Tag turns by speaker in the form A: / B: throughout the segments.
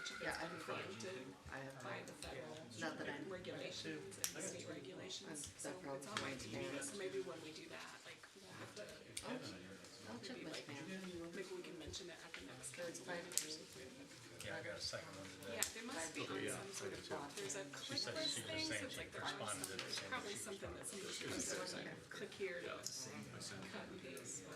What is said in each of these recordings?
A: much of it's been preempted by the federal regulations and state regulations. So it's on my TV, so maybe when we do that, like we'll have to,
B: I'll check with spam.
A: maybe we can mention it at the next council meeting or something.
C: Yeah, I got a second one today.
A: Yeah, they must be on some sort of, there's a click
C: said
A: list
C: she was
A: thing, so
C: saying
A: it's
C: she
A: like they're on
C: responded to
A: some,
C: the same
A: probably something that somebody's supposed to click here to cut and paste.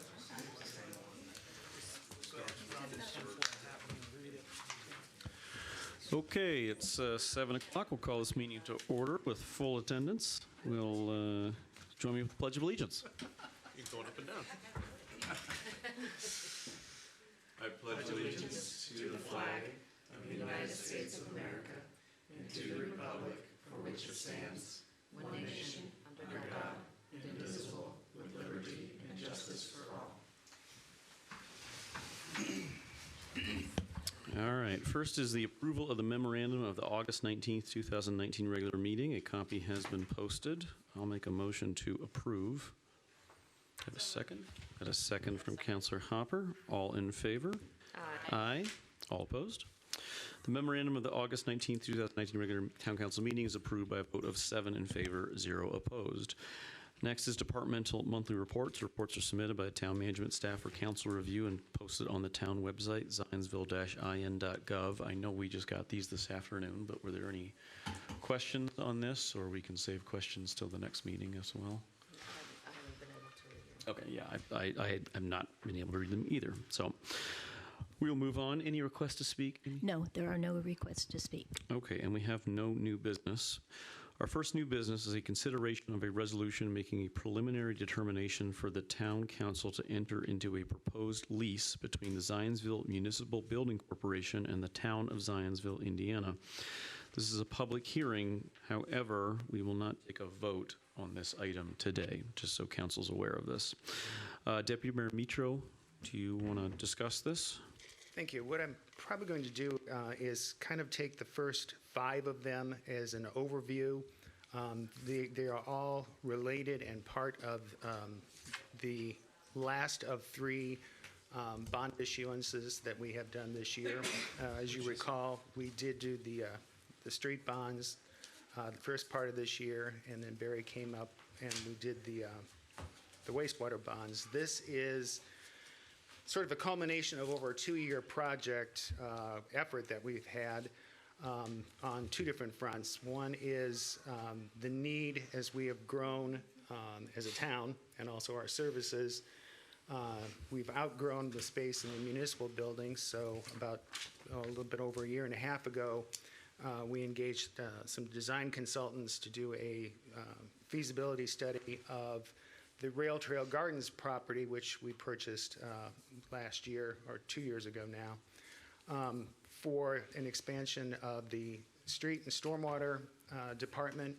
D: Okay, it's 7 o'clock. We'll call this meeting to order with full attendance. We'll join me with the Pledge of Allegiance.
E: You're going up and down. I pledge allegiance to the flag of the United States of America and to the republic for which it stands, one nation, under God, indivisible, with liberty and justice for all.
D: All right, first is the approval of the memorandum of the August 19th, 2019 regular meeting. A copy has been posted. I'll make a motion to approve. Have a second? Got a second from Councillor Hopper. All in favor? Aye. Aye. All opposed? The memorandum of the August 19th, 2019 regular Town Council meeting is approved by a vote of 7 in favor, 0 opposed. Next is departmental monthly reports. Reports are submitted by the town management staff for council review and posted on the town website, zionsville-in.gov. I know we just got these this afternoon, but were there any questions on this, or we can save questions till the next meeting as well?
B: I haven't been able to read it.
D: Okay, yeah, I'm not been able to read them either. So we'll move on. Any requests to speak?
F: No, there are no requests to speak.
D: Okay, and we have no new business. Our first new business is a consideration of a resolution making a preliminary determination for the town council to enter into a proposed lease between the Zionsville Municipal Building Corporation and the town of Zionsville, Indiana. This is a public hearing. However, we will not take a vote on this item today, just so council's aware of this. Deputy Mayor Mitro, do you want to discuss this?
G: Thank you. What I'm probably going to do is kind of take the first 5 of them as an overview. They are all related and part of the last of 3 bond issuances that we have done this year. As you recall, we did do the street bonds the first part of this year, and then Barry came up and we did the wastewater bonds. This is sort of a culmination of over a 2-year project effort that we've had on 2 different fronts. One is the need as we have grown as a town and also our services. We've outgrown the space in the municipal buildings, so about a little bit over a year and a half ago, we engaged some design consultants to do a feasibility study of the Rail Trail Gardens property, which we purchased last year or 2 years ago now, for an expansion of the street and stormwater department,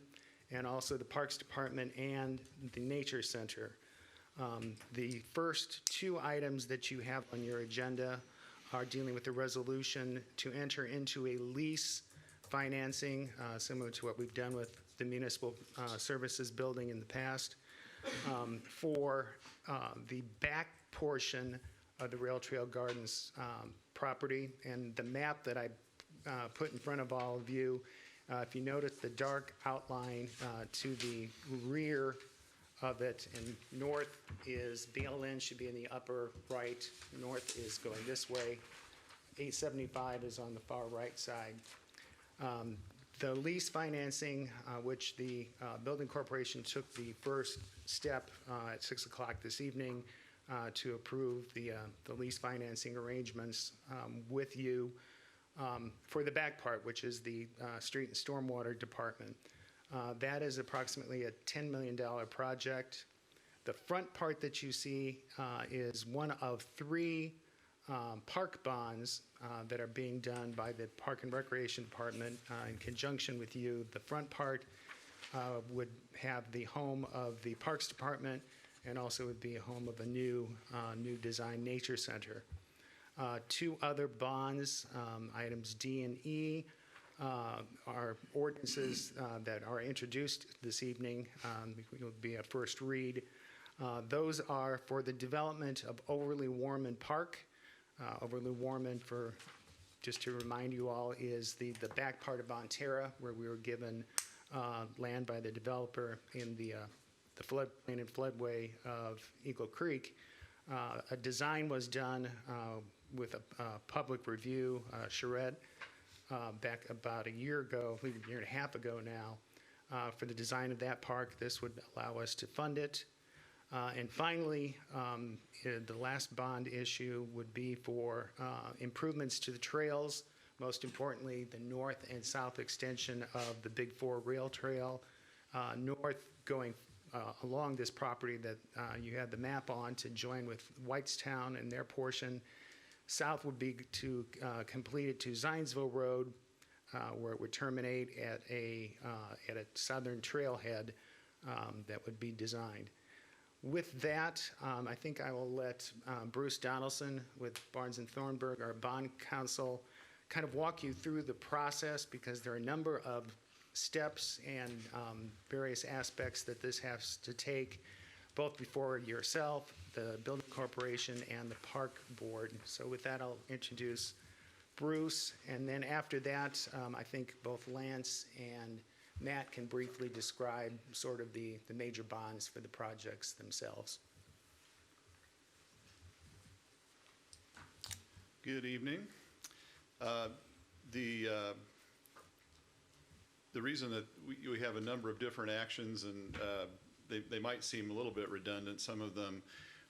G: and also the parks department and the nature center. The first 2 items that you have on your agenda are dealing with the resolution to enter into a lease financing, similar to what we've done with the municipal services building in the past, for the back portion of the Rail Trail Gardens property. And the map that I put in front of all of you, if you notice the dark outline to the rear of it, and north is BLN, should be in the upper right, north is going this way, 875 is on the far right side. The lease financing, which the building corporation took the first step at 6 o'clock this evening to approve the lease financing arrangements with you for the back part, which is the street and stormwater department. That is approximately a $10 million project. The front part that you see is one of 3 park bonds that are being done by the Park and Recreation Department in conjunction with you. The front part would have the home of the Parks Department, and also would be a home of a new design nature center. 2 other bonds, items D and E, are ordinances that are introduced this evening. It will be a first read. Those are for the development of Overly Warman Park. Overly Warman, for just to remind you all, is the back part of Bonterra, where we were given land by the developer in the floodplain and floodway of Eagle Creek. A design was done with a public review, charrette, back about a year ago, maybe a year and a half ago now, for the design of that park. This would allow us to fund it. And finally, the last bond issue would be for improvements to the trails, most importantly, the north and south extension of the Big Four Rail Trail, north going along this property that you had the map on to join with Whitestown and their portion. South would be to complete it to Zionsville Road, where it would terminate at a southern trailhead that would be designed. With that, I think I will let Bruce Donaldson with Barnes & Thornburg, our bond counsel, kind of walk you through the process, because there are a number of steps and various aspects that this has to take, both before yourself, the building corporation, and the park board. So with that, I'll introduce Bruce, and then after that, I think both Lance and Matt can briefly describe sort of the major bonds for the projects themselves.
H: Good evening. The reason that we have a number of different actions, and they might seem a little bit redundant, some of them,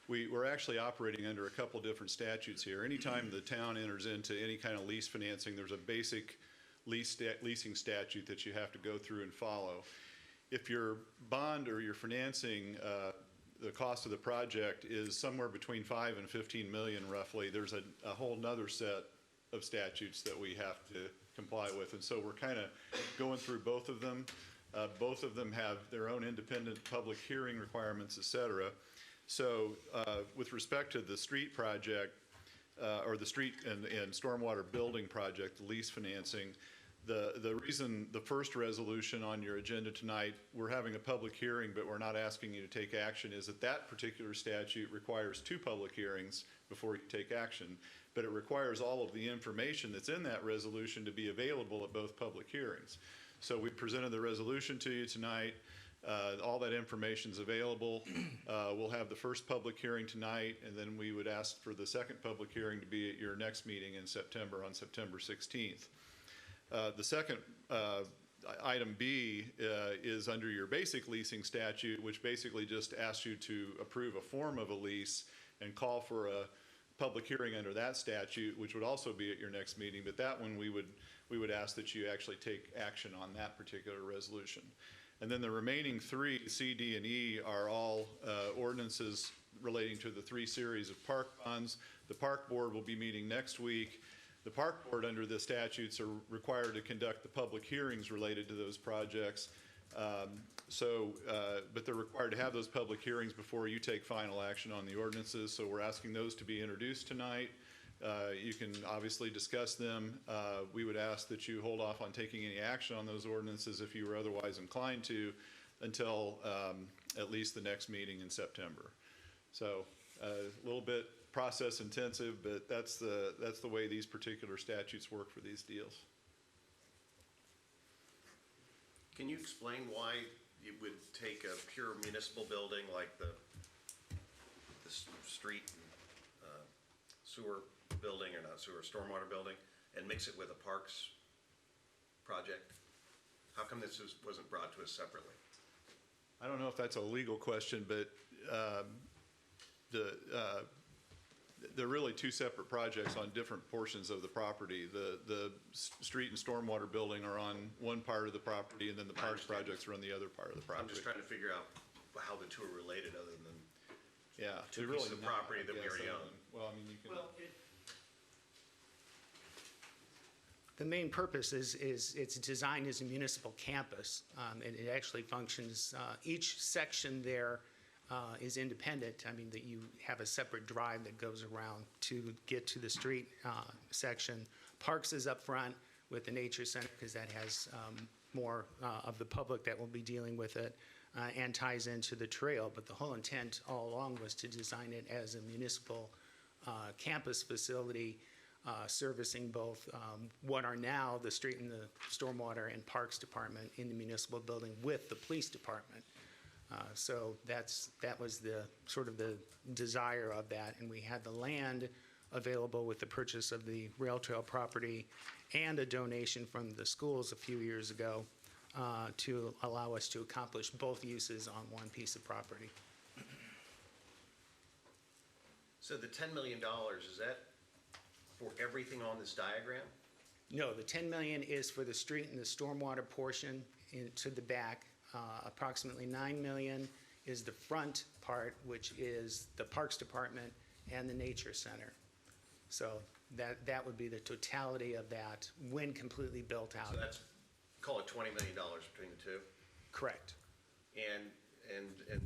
H: we're actually operating under a couple different statutes here. Anytime the town enters into any kind of lease financing, there's a basic leasing statute that you have to go through and follow. If your bond or your financing, the cost of the project is somewhere between 5 and 15 million roughly, there's a whole nother set of statutes that we have to comply with. And so we're kind of going through both of them. Both of them have their own independent public hearing requirements, et cetera. So with respect to the street project, or the street and stormwater building project, the lease financing, the reason the first resolution on your agenda tonight, we're having a public hearing, but we're not asking you to take action, is that that particular statute requires 2 public hearings before you take action. But it requires all of the information that's in that resolution to be available at both public hearings. So we presented the resolution to you tonight. All that information is available. We'll have the first public hearing tonight, and then we would ask for the second public hearing to be at your next meeting in September, on September 16th. The second item B is under your basic leasing statute, which basically just asks you to approve a form of a lease and call for a public hearing under that statute, which would also be at your next meeting. But that one we would ask that you actually take action on that particular resolution. And then the remaining 3, C, D, and E, are all ordinances relating to the 3 series of park bonds. The park board will be meeting next week. The park board, under the statutes, are required to conduct the public hearings related to those projects. But they're required to have those public hearings before you take final action on the ordinances. So we're asking those to be introduced tonight. You can obviously discuss them. We would ask that you hold off on taking any action on those ordinances if you were otherwise inclined to, until at least the next meeting in September. So a little bit process intensive, but that's the way these particular statutes work for these deals.
I: Can you explain why it would take a pure municipal building like the street and sewer building, or not sewer, stormwater building, and mix it with a parks project? How come this wasn't brought to us separately?
H: I don't know if that's a legal question, but they're really 2 separate projects on different portions of the property. The street and stormwater building are on one part of the property, and then the parks projects are on the other part of the property.
I: I'm just trying to figure out how the 2 are related, other than
H: yeah,
I: 2 pieces of property that we already own.
H: Well, I mean, you can.
G: The main purpose is it's designed as a municipal campus, and it actually functions, each section there is independent. I mean, that you have a separate drive that goes around to get to the street section. Parks is up front with the nature center, because that has more of the public that will be dealing with it, and ties into the trail. But the whole intent all along was to design it as a municipal campus facility, servicing both what are now the street and the stormwater and parks department in the municipal building with the police department. So that was the sort of the desire of that, and we had the land available with the purchase of the rail trail property and a donation from the schools a few years ago to allow us to accomplish both uses on one piece of property.
I: So the $10 million, is that for everything on this diagram?
G: No, the 10 million is for the street and the stormwater portion to the back. Approximately 9 million is the front part, which is the Parks Department and the Nature Center. So that would be the totality of that when completely built out.
I: So that's, call it $20 million between the two?
G: Correct.
I: And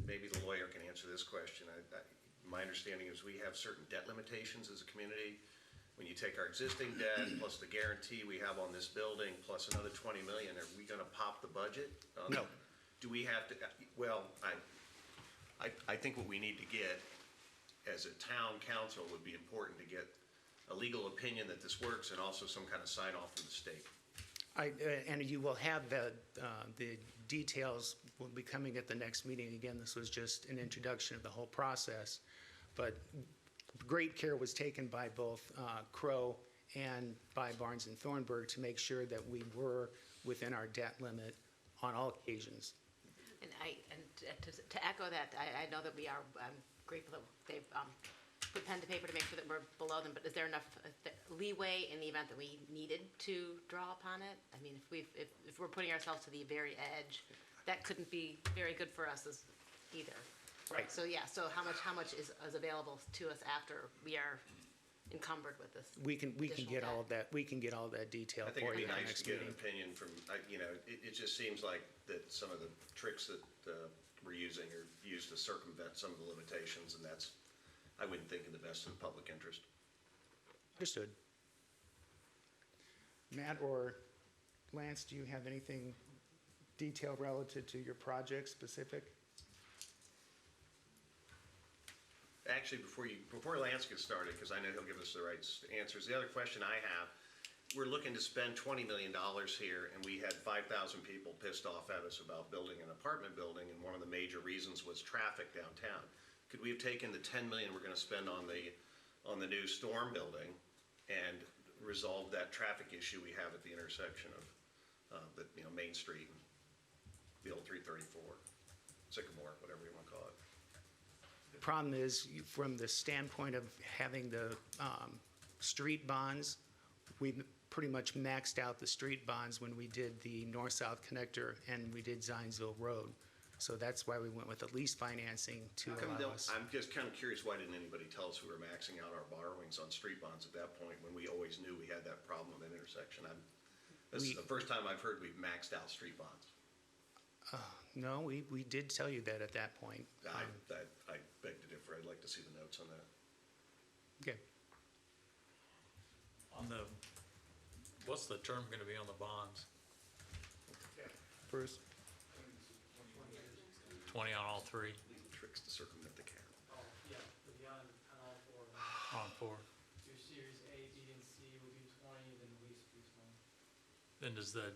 I: maybe the lawyer can answer this question. My understanding is we have certain debt limitations as a community. When you take our existing debt plus the guarantee we have on this building plus another 20 million, are we gonna pop the budget?
G: No.
I: Do we have to, well, I think what we need to get as a town council would be important to get a legal opinion that this works and also some kind of sign off from the state.
G: And you will have the details will be coming at the next meeting. Again, this was just an introduction of the whole process, but great care was taken by both Crow and by Barnes and Thornburg to make sure that we were within our debt limit on all occasions.
B: And to echo that, I know that we are grateful that they've put pen to paper to make sure that we're below them, but is there enough leeway in the event that we needed to draw upon it? I mean, if we're putting ourselves to the very edge, that couldn't be very good for us as either.
G: Right.
B: So yeah, so how much is available to us after we are encumbered with this?
G: We can get
B: additional
G: all of that. We can get all that detail
I: I think
G: for
I: it'd
G: you
I: be
G: at the
I: nice
G: next
I: to get an
G: meeting.
I: opinion from, it just seems like that some of the tricks that we're using are used to circumvent some of the limitations, and that's, I wouldn't think in the best of the public interest.
G: Understood. Matt or Lance, do you have anything detailed relative to your project specific?
I: Actually, before Lance gets started, because I know he'll give us the right answers, the other question I have, we're looking to spend $20 million here, and we had 5,000 people pissed off at us about building an apartment building, and one of the major reasons was traffic downtown. Could we have taken the 10 million we're gonna spend on the new storm building and resolved that traffic issue we have at the intersection of Main Street and the old 334, Sycamore, whatever you wanna call it?
G: The problem is, from the standpoint of having the street bonds, we pretty much maxed out the street bonds when we did the north-south connector and we did Zionsville Road. So that's why we went with the lease financing to allow us.
I: I'm just kind of curious, why didn't anybody tell us we were maxing out our borrowings on street bonds at that point when we always knew we had that problem at that intersection? This is the first time I've heard we've maxed out street bonds.
G: No, we did tell you that at that point.
I: I beg to differ. I'd like to see the notes on that.
G: Okay.
C: What's the term gonna be on the bonds?
G: Bruce?
C: 20 on all three?
I: Tricks to circumvent the cap.
J: Yeah, it'll be on all four of them.
C: On four.
J: Your series A, B, and C will do 20, then the lease will be 20.
C: Then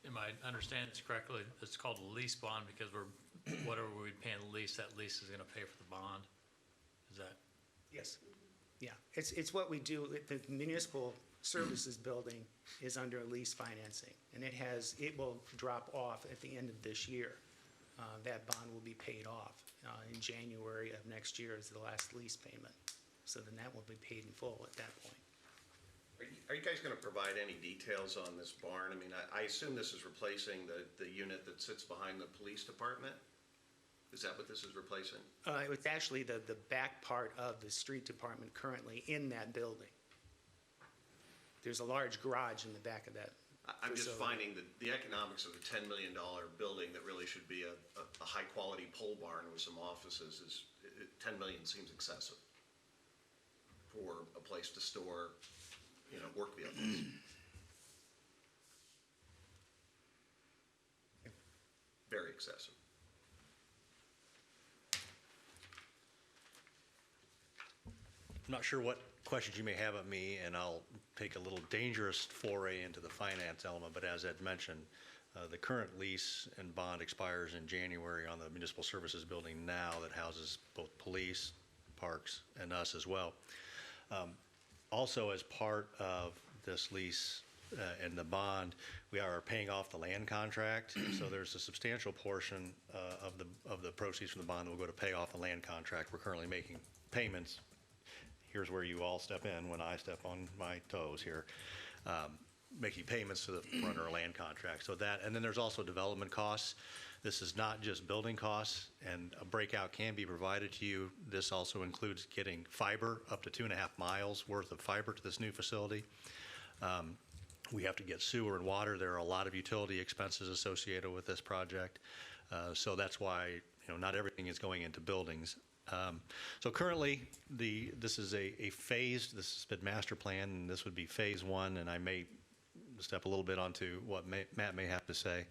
C: am I understanding this correctly, it's called a lease bond because whatever we pay in the lease, that lease is gonna pay for the bond? Is that?
G: Yes. Yeah, it's what we do. The municipal services building is under lease financing, and it will drop off at the end of this year. That bond will be paid off in January of next year as the last lease payment. So then that will be paid in full at that point.
I: Are you guys gonna provide any details on this barn? I mean, I assume this is replacing the unit that sits behind the police department? Is that what this is replacing?
G: It's actually the back part of the street department currently in that building. There's a large garage in the back of that.
I: I'm just
G: facility.
I: finding that the economics of a $10 million building that really should be a high-quality pole barn with some offices is, 10 million seems excessive for a place to store, work vehicles. Very excessive.
K: I'm not sure what questions you may have of me, and I'll take a little dangerous foray into the finance element, but as Ed mentioned, the current lease and bond expires in January on the municipal services building now that houses both police, parks, and us as well. Also, as part of this lease and the bond, we are paying off the land contract. So there's a substantial portion of the proceeds from the bond that will go to pay off the land contract. We're currently making payments. Here's where you all step in when I step on my toes here. Making payments to the front of our land contract. So that, and then there's also development costs. This is not just building costs, and a breakout can be provided to you. This also includes getting fiber, up to 2.5 miles worth of fiber to this new facility. We have to get sewer and water. There are a lot of utility expenses associated with this project. So that's why, not everything is going into buildings. So currently, this is a phased, this has been master plan, and this would be phase 1, and I may step a little bit onto what Matt may have to say.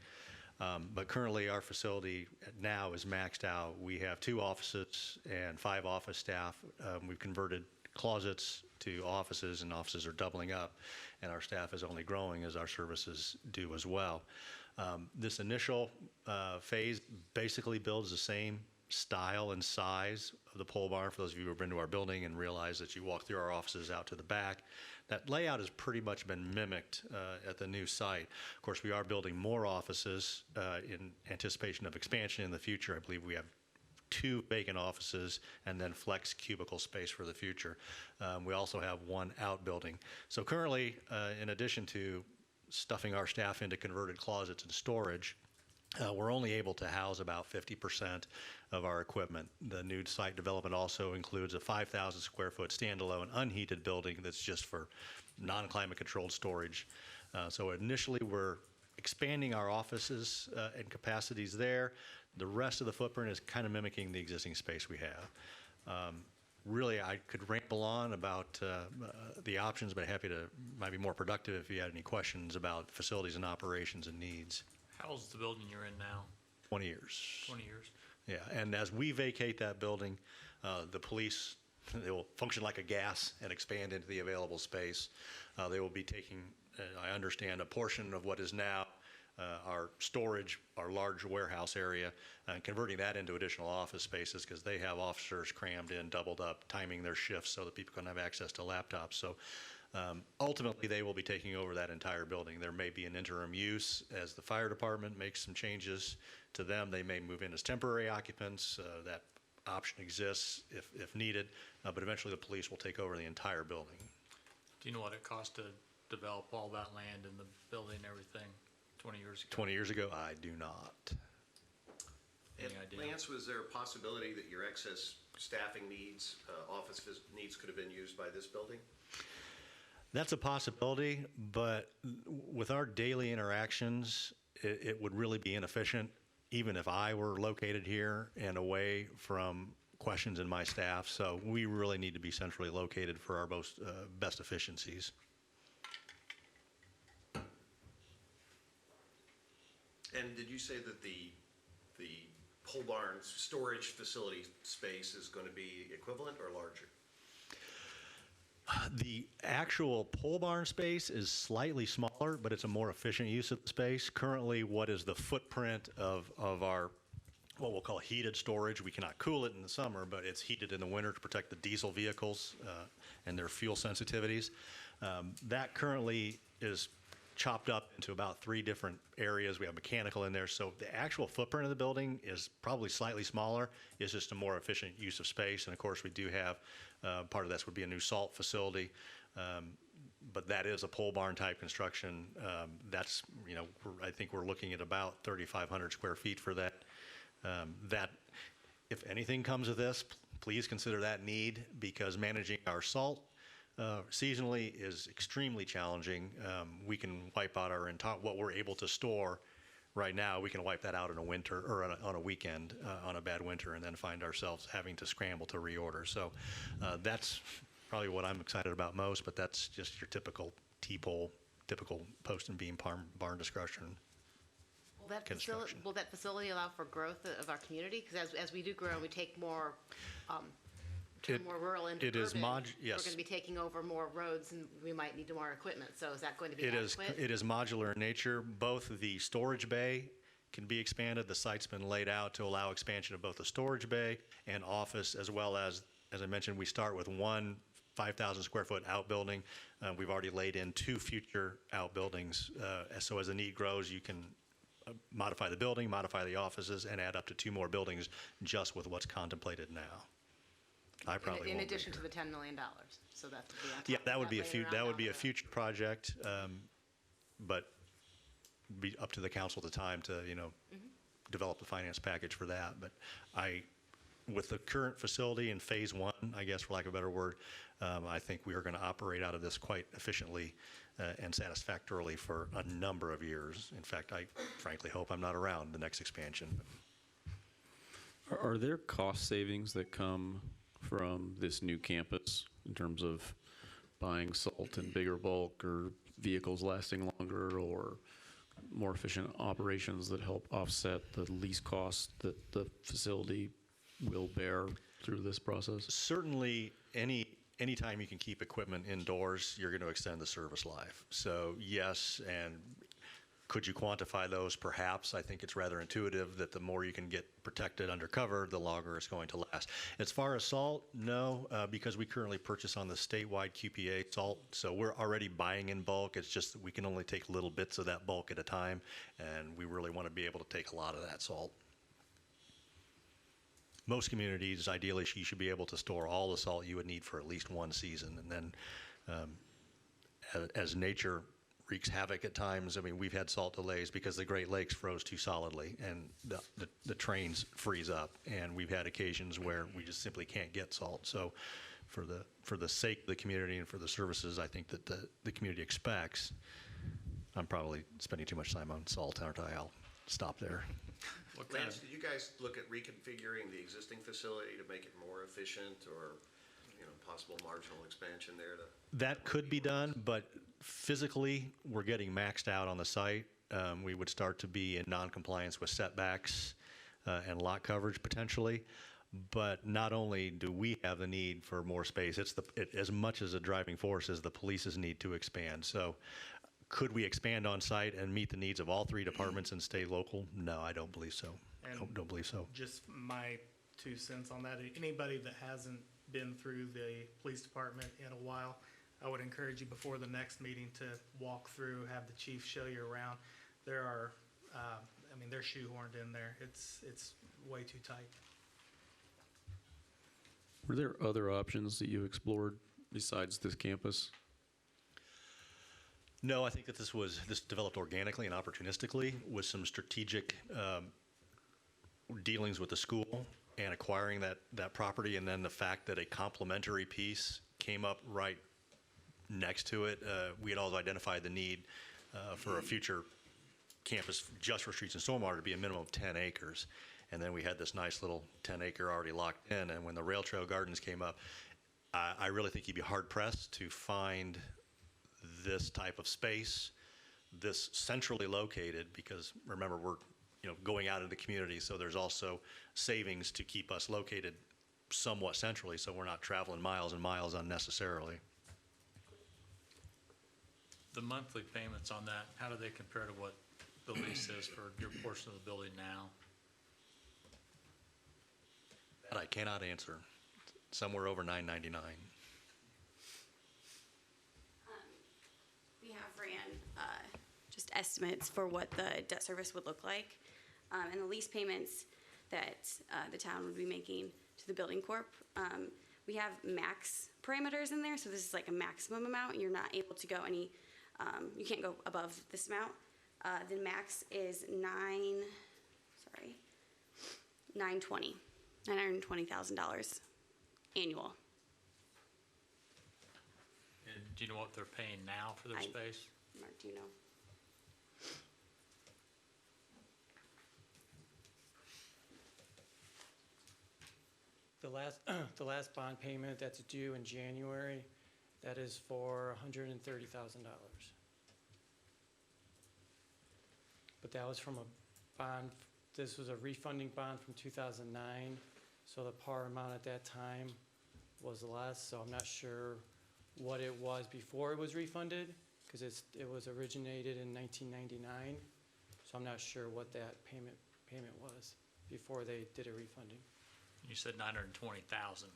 K: But currently, our facility now is maxed out. We have 2 offices and 5 office staff. We've converted closets to offices, and offices are doubling up, and our staff is only growing as our services do as well. This initial phase basically builds the same style and size of the pole barn. For those of you who have been to our building and realize that you walk through our offices out to the back, that layout has pretty much been mimicked at the new site. Of course, we are building more offices in anticipation of expansion in the future. I believe we have 2 vacant offices and then flex cubicle space for the future. We also have 1 outbuilding. So currently, in addition to stuffing our staff into converted closets and storage, we're only able to house about 50% of our equipment. The new site development also includes a 5,000 square foot standalone unheated building that's just for non-climate controlled storage. So initially we're expanding our offices and capacities there. The rest of the footprint is kind of mimicking the existing space we have. Really, I could ramble on about the options, but happy to, might be more productive if you had any questions about facilities and operations and needs.
C: How old's the building you're in now?
K: 20 years.
C: 20 years.
K: Yeah, and as we vacate that building, the police, they will function like a gas and expand into the available space. They will be taking, I understand, a portion of what is now our storage, our large warehouse area, and converting that into additional office spaces because they have officers crammed in, doubled up, timing their shifts so that people can have access to laptops. So ultimately, they will be taking over that entire building. There may be an interim use as the fire department makes some changes to them. They may move in as temporary occupants. That option exists if needed, but eventually the police will take over the entire building.
C: Do you know what it cost to develop all that land and the building and everything 20 years ago?
K: 20 years ago, I do not.
C: Any idea?
I: Lance, was there a possibility that your excess staffing needs, office needs could have been used by this building?
K: That's a possibility, but with our daily interactions, it would really be inefficient, even if I were located here and away from questions in my staff. So we really need to be centrally located for our best efficiencies.
I: And did you say that the pole barn storage facility space is going to be equivalent or larger?
K: The actual pole barn space is slightly smaller, but it's a more efficient use of the space. Currently, what is the footprint of our, what we'll call heated storage? We cannot cool it in the summer, but it's heated in the winter to protect the diesel vehicles and their fuel sensitivities. That currently is chopped up into about 3 different areas. We have mechanical in there. So the actual footprint of the building is probably slightly smaller. It's just a more efficient use of space. And of course, we do have part of this would be a new salt facility. But that is a pole barn type construction. That's, I think we're looking at about 3,500 square feet for that. That, if anything comes of this, please consider that need, because managing our salt seasonally is extremely challenging. We can wipe out our entire, what we're able to store right now, we can wipe that out in a winter or on a weekend on a bad winter, and then find ourselves having to scramble to reorder. So that's probably what I'm excited about most, but that's just your typical T-pole, typical post and beam barn discussion.
B: Will that facility allow for growth of our community? Because as we do grow, we take more turn more rural into
K: it is
B: urban,
K: yes.
B: we're going to be taking over more roads and we might need more equipment. So is that going to be
K: It is,
B: adequate?
K: it is modular in nature. Both the storage bay can be expanded. The site's been laid out to allow expansion of both the storage bay and office, as well as I mentioned, we start with one 5,000 square foot outbuilding. We've already laid in 2 future outbuildings. So as the need grows, you can modify the building, modify the offices, and add up to 2 more buildings just with what's contemplated now. I probably
B: In
K: won't be
B: addition to
K: here.
B: the $10 million. So that would be on top
K: Yeah,
B: of
K: that would be
B: later on
K: that would
B: down
K: be
B: the
K: a
B: road.
K: future project, but be up to the council at the time to, develop the finance package for that. But with the current facility in phase 1, I guess for lack of a better word, I think we are going to operate out of this quite efficiently and satisfactorily for a number of years. In fact, I frankly hope I'm not around the next expansion.
D: Are there cost savings that come from this new campus in terms of buying salt in bigger bulk or vehicles lasting longer or more efficient operations that help offset the lease costs that the facility will bear through this process?
K: Certainly, anytime you can keep equipment indoors, you're going to extend the service life. So yes, and could you quantify those? Perhaps. I think it's rather intuitive that the more you can get protected under cover, the longer it's going to last. As far as salt, no, because we currently purchase on the statewide QPA salt, so we're already buying in bulk. It's just that we can only take little bits of that bulk at a time, and we really want to be able to take a lot of that salt. Most communities, ideally, you should be able to store all the salt you would need for at least 1 season. And then as nature wreaks havoc at times, I mean, we've had salt delays because the Great Lakes froze too solidly and the trains freeze up. And we've had occasions where we just simply can't get salt. So for the sake of the community and for the services I think that the community expects, I'm probably spending too much time on salt, aren't I? I'll stop there.
I: Lance, did you guys look at reconfiguring the existing facility to make it more efficient or, possible marginal expansion there to?
K: That could be done, but physically, we're getting maxed out on the site. We would start to be in non-compliance with setbacks and lot coverage potentially. But not only do we have the need for more space, it's as much as a driving force as the police's need to expand. So could we expand on site and meet the needs of all 3 departments and stay local? No, I don't believe so.
J: And
K: Don't believe so.
J: Just my 2 cents on that. Anybody that hasn't been through the police department in a while, I would encourage you before the next meeting to walk through, have the chief show you around. There are, they're shoehorned in there. It's way too tight.
D: Were there other options that you explored besides this campus?
K: No, I think that this developed organically and opportunistically with some strategic dealings with the school and acquiring that property, and then the fact that a complementary piece came up right next to it. We had also identified the need for a future campus just for streets and stormwater to be a minimum of 10 acres. And then we had this nice little 10-acre already locked in, and when the Rail Trail Gardens came up, I really think you'd be hard-pressed to find this type of space, this centrally located, because remember, we're going out into the community, so there's also savings to keep us located somewhat centrally, so we're not traveling miles and miles unnecessarily.
C: The monthly payments on that, how do they compare to what the lease is for your portion of the building now?
K: That I cannot answer. Somewhere over $9.99.
L: We have ran just estimates for what the debt service would look like, and the lease payments that the town would be making to the building corp. We have max parameters in there, so this is like a maximum amount. You're not able to go any, you can't go above this amount. The max is $920,000 annual.
C: And do you know what they're paying now for their space?
L: Mark, do you know?
J: The last bond payment that's due in January, that is for $130,000. But that was from a bond, this was a refunding bond from 2009, so the par amount at that time
M: was less, so I'm not sure what it was before it was refunded, because it was originated in 1999, so I'm not sure what that payment was before they did a refunding.
C: You said 920,000.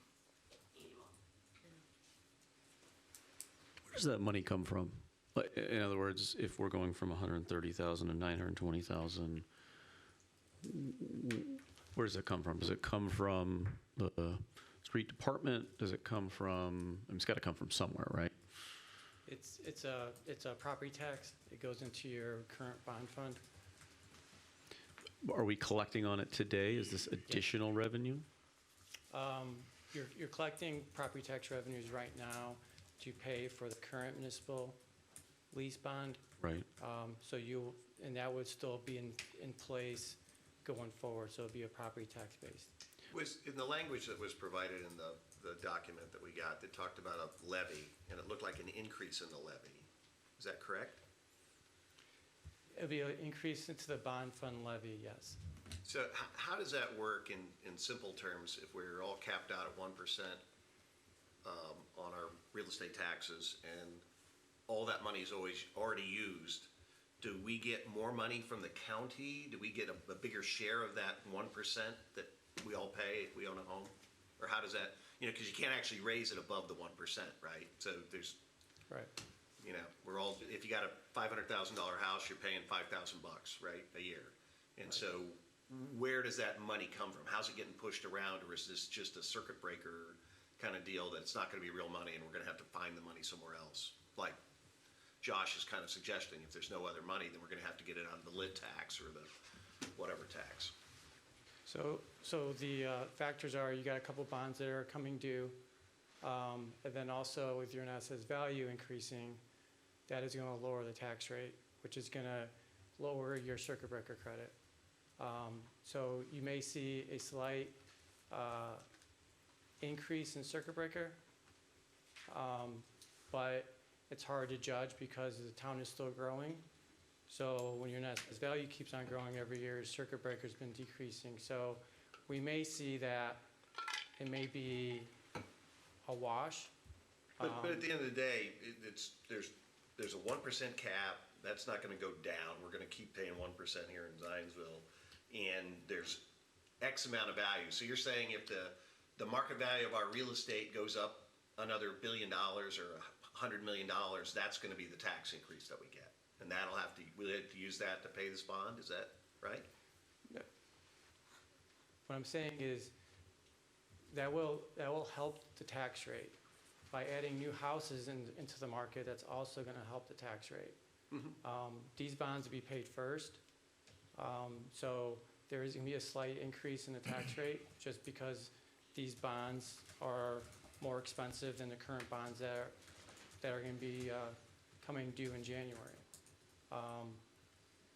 D: Where does that money come from? Like, in other words, if we're going from 130,000 to 920,000, where does it come from? Does it come from the street department? Does it come from, I mean, it's got to come from somewhere, right?
M: It's a property tax. It goes into your current bond fund.
D: Are we collecting on it today? Is this additional revenue?
M: You're collecting property tax revenues right now to pay for the current municipal lease bond.
D: Right.
M: So and that would still be in place going forward, so it'd be a property tax base.
I: Was, in the language that was provided in the document that we got, that talked about a levy, and it looked like an increase in the levy. Is that correct?
M: It'd be an increase into the bond fund levy, yes.
I: So how does that work in simple terms if we're all capped out at 1% on our real estate taxes and all that money is always already used? Do we get more money from the county? Do we get a bigger share of that 1% that we all pay if we own a home? Or how does that, because you can't actually raise it above the 1%, right? So there's,
M: Right.
I: we're all, if you got a $500,000 house, you're paying $5,000, right, a year. And so where does that money come from? How's it getting pushed around, or is this just a circuit breaker kind of deal that it's not going to be real money and we're going to have to find the money somewhere else? Like Josh is kind of suggesting, if there's no other money, then we're going to have to get it out of the lid tax or the whatever tax.
M: So the factors are, you got a couple bonds that are coming due, and then also with your net assets value increasing, that is going to lower the tax rate, which is going to lower your circuit breaker credit. So you may see a slight increase in circuit breaker, but it's hard to judge because the town is still growing. So when your net assets value keeps on growing every year, your circuit breaker's been decreasing. So we may see that it may be a wash.
I: But at the end of the day, there's a 1% cap. That's not going to go down. We're going to keep paying 1% here in Zionsville. And there's X amount of value. So you're saying if the market value of our real estate goes up another $1 billion or $100 million, that's going to be the tax increase that we get. And we'll have to use that to pay this bond, is that right?
M: What I'm saying is that will help the tax rate. By adding new houses into the market, that's also going to help the tax rate. These bonds will be paid first. So there is going to be a slight increase in the tax rate just because these bonds are more expensive than the current bonds that are going to be coming due in January.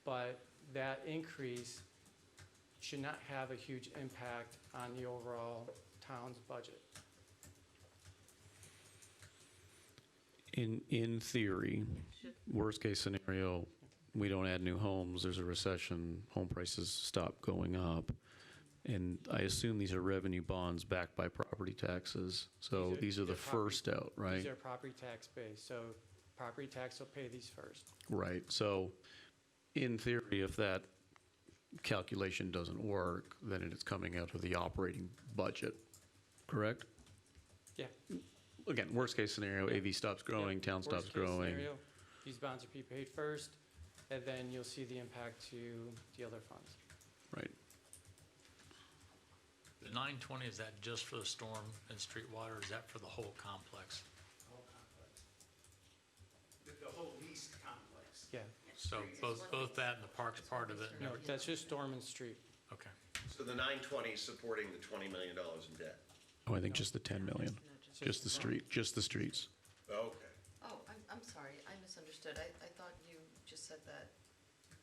M: But that increase should not have a huge impact on the overall town's budget.
D: In theory, worst case scenario, we don't add new homes, there's a recession, home prices stop going up. And I assume these are revenue bonds backed by property taxes. So these are the first out, right?
M: These are property tax based, so property tax will pay these first.
D: Right. So in theory, if that calculation doesn't work, then it's coming out of the operating budget, correct?
M: Yeah.
D: Again, worst case scenario, AV stops growing, town stops
M: Worst case
D: growing.
M: scenario, these bonds will be paid first, and then you'll see the impact to the other funds.
D: Right.
C: The 920, is that just for the storm and street water, or is that for the whole complex?
G: The whole complex. The whole leased complex.
M: Yeah.
C: So both that and the parks part of it? and
M: No,
C: everything?
M: that's just storm and street.
C: Okay.
I: So the 920 is supporting the $20 million in debt.
D: Oh, I think just the 10 million, just the streets.
I: Okay.
E: Oh, I'm sorry, I misunderstood. I thought you just said that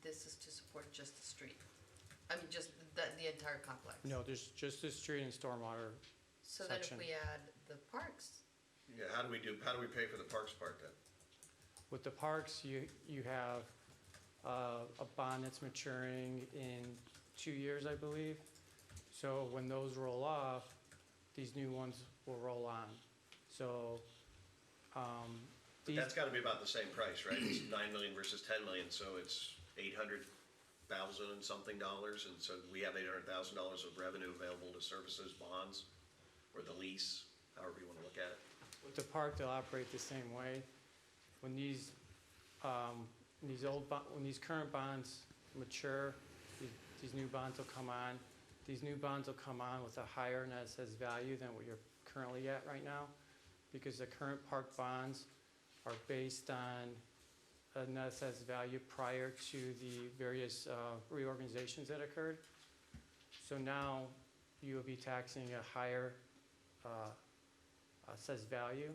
E: this is to support just the street. I mean, just the entire complex.
M: No, there's just the street and stormwater
E: So then if
M: section.
E: we add the parks,
I: Yeah, how do we pay for the parks part then?
M: With the parks, you have a bond that's maturing in 2 years, I believe. So when those roll off, these new ones will roll on. So,
I: But that's gotta be about the same price, right? It's 9 million versus 10 million, so it's 800,000 and something dollars, and so we have $800,000 of revenue available to services, bonds, or the lease, however you wanna look at it.
M: With the park, they'll operate the same way. When these current bonds mature, these new bonds will come on. These new bonds will come on with a higher net assessed value than what you're currently at right now, because the current park bonds are based on a net assessed value prior to the various reorganizations that occurred. So now you will be taxing a higher assessed value.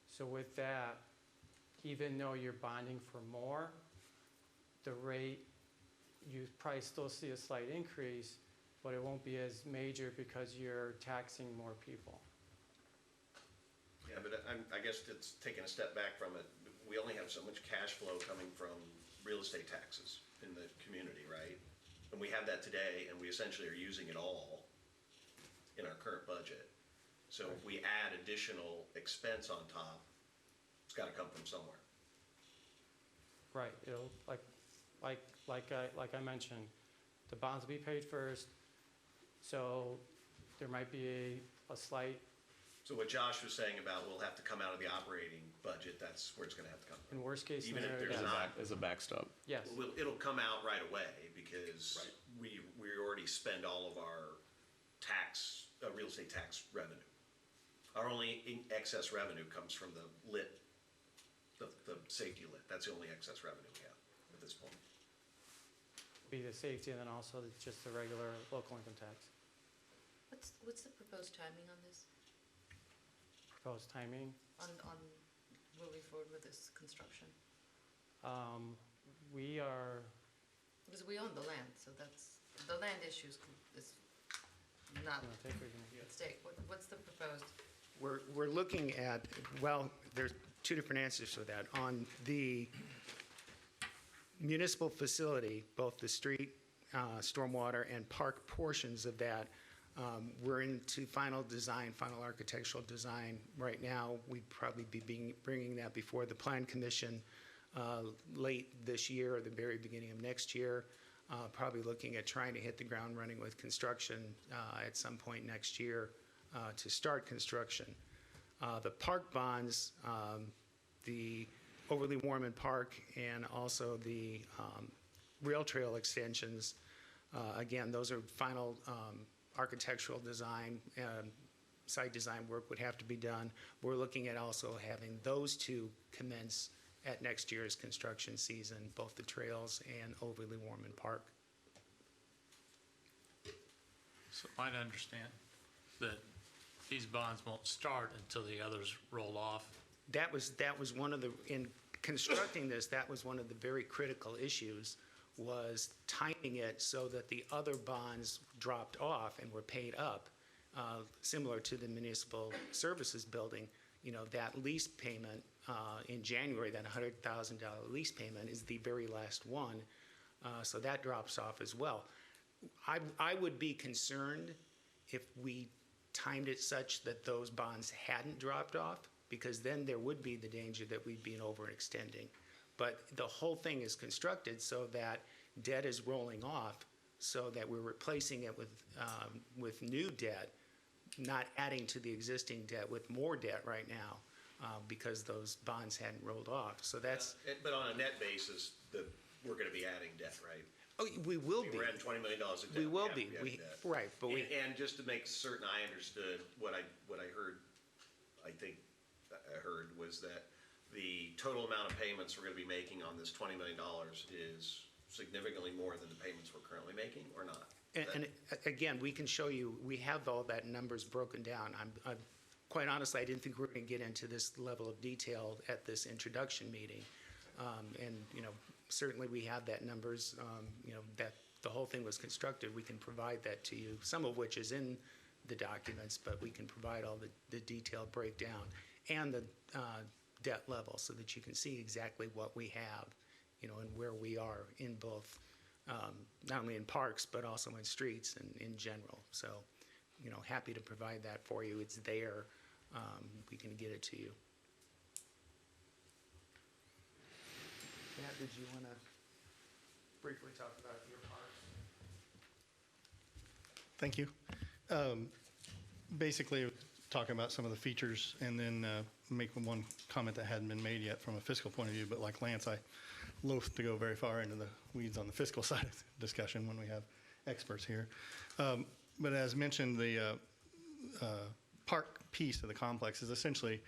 M: So with that, even though you're bonding for more, the rate, you probably still see a slight increase, but it won't be as major because you're taxing more people.
I: Yeah, but I guess it's taking a step back from it. We only have so much cash flow coming from real estate taxes in the community, right? And we have that today, and we essentially are using it all in our current budget. So if we add additional expense on top, it's gotta come from somewhere.
M: Right, it'll, like I mentioned, the bonds will be paid first, so there might be a slight,
I: So what Josh was saying about we'll have to come out of the operating budget, that's where it's gonna have to come from.
M: in worst case
I: Even if
M: scenario,
I: there's
M: yes.
I: not,
D: As a backstop.
M: Yes,
I: well, it'll come out right away because we already spend all of our tax, real estate tax revenue. Our only excess revenue comes from the lit, the safety lit. That's the only excess revenue we have at this point.
M: be the safety and then also just the regular local income tax.
B: What's the proposed timing on this,
M: Proposed timing,
B: on moving forward with this construction?
M: we are,
B: Because we own the land, so that's, the land issue is not
M: I think we're gonna,
B: at stake. What's the proposed?
G: We're looking at, well, there's two different answers for that. On the municipal facility, both the street, stormwater, and park portions of that, we're into final design, final architectural design. Right now, we'd probably be bringing that before the Plan Commission late this year or the very beginning of next year. Probably looking at trying to hit the ground running with construction at some point next year to start construction. The park bonds, the Overly Warman Park, and also the rail trail extensions, again, those are final architectural design, site design work would have to be done. We're looking at also having those two commence at next year's construction season, both the trails and Overly Warman Park.
C: So I understand that these bonds won't start until the others roll off.
G: That was one of the, in constructing this, that was one of the very critical issues, was timing it so that the other bonds dropped off and were paid up, similar to the municipal services building. You know, that lease payment in January, that $100,000 lease payment is the very last one, so that drops off as well. I would be concerned if we timed it such that those bonds hadn't dropped off, because then there would be the danger that we'd be overextending. But the whole thing is constructed so that debt is rolling off, so that we're replacing it with new debt, not adding to the existing debt with more debt right now, because those bonds hadn't rolled off. So that's.
I: But on a net basis, we're gonna be adding debt, right?
G: Oh, we will be.
I: We're adding $20 million of debt.
G: We will
I: have
G: be.
I: to be adding debt.
G: Right, but we.
I: And just to make certain I understood, what I heard, I think I heard was that the total amount of payments we're gonna be making on this $20 million is significantly more than the payments we're currently making, or not?
G: And again, we can show you, we have all that numbers broken down. I'm quite honestly, I didn't think we were gonna get into this level of detail at this introduction meeting. And, you know, certainly we have that numbers, you know, that the whole thing was constructed. We can provide that to you, some of which is in the documents, but we can provide all the detailed breakdown and the debt level so that you can see exactly what we have, you know, and where we are in both, not only in parks, but also in streets and in general. So happy to provide that for you. It's there. We can get it to you. Matt, did you want to briefly talk about your parks?
N: Thank you. Basically, talking about some of the features and then make one comment that hadn't been made yet from a fiscal point of view, but like Lance, I loathe to go very far into the weeds on the fiscal side of the discussion when we have experts here. But as mentioned, the park piece of the complex is essentially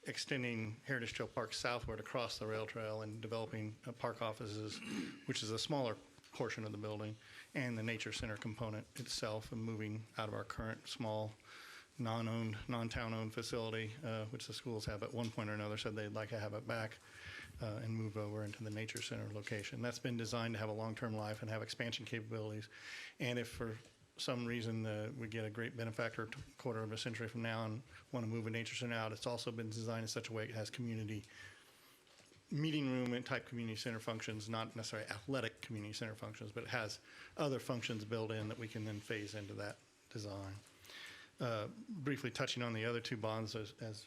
N: extending Heritage Trail Park southward across the rail trail and developing park offices, which is a smaller portion of the building, and the nature center component itself, and moving out of our current small non-owned, non-town-owned facility, which the schools have at one point or another said they'd like to have it back and move over into the nature center location. That's been designed to have a long-term life and have expansion capabilities. And if for some reason we get a great benefactor a quarter of a century from now and want to move a nature center out, it's also been designed in such a way it has community meeting room and type community center functions, not necessarily athletic community center functions, but it has other functions built in that we can then phase into that design. Briefly touching on the other two bonds, as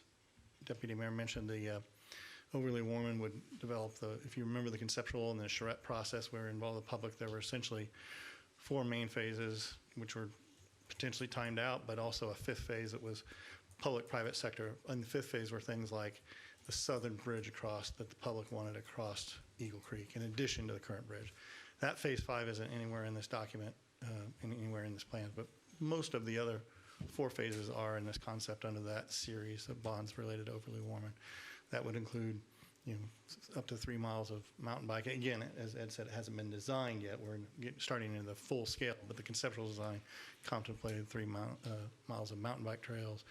N: Deputy Mayor mentioned, the Overly Warman would develop if you remember the conceptual and the charrette process where involved the public, there were essentially 4 main phases, which were potentially timed out, but also a 5th phase that was public-private sector. And the 5th phase were things like the southern bridge across that the public wanted across Eagle Creek, in addition to the current bridge. That phase 5 isn't anywhere in this document, anywhere in this plan, but most of the other 4 phases are in this concept under that series of bonds related to Overly Warman. That would include, up to 3 miles of mountain bike. Again, as Ed said, it hasn't been designed yet. We're starting into the full scale, but the conceptual design contemplated 3 miles of mountain bike trails,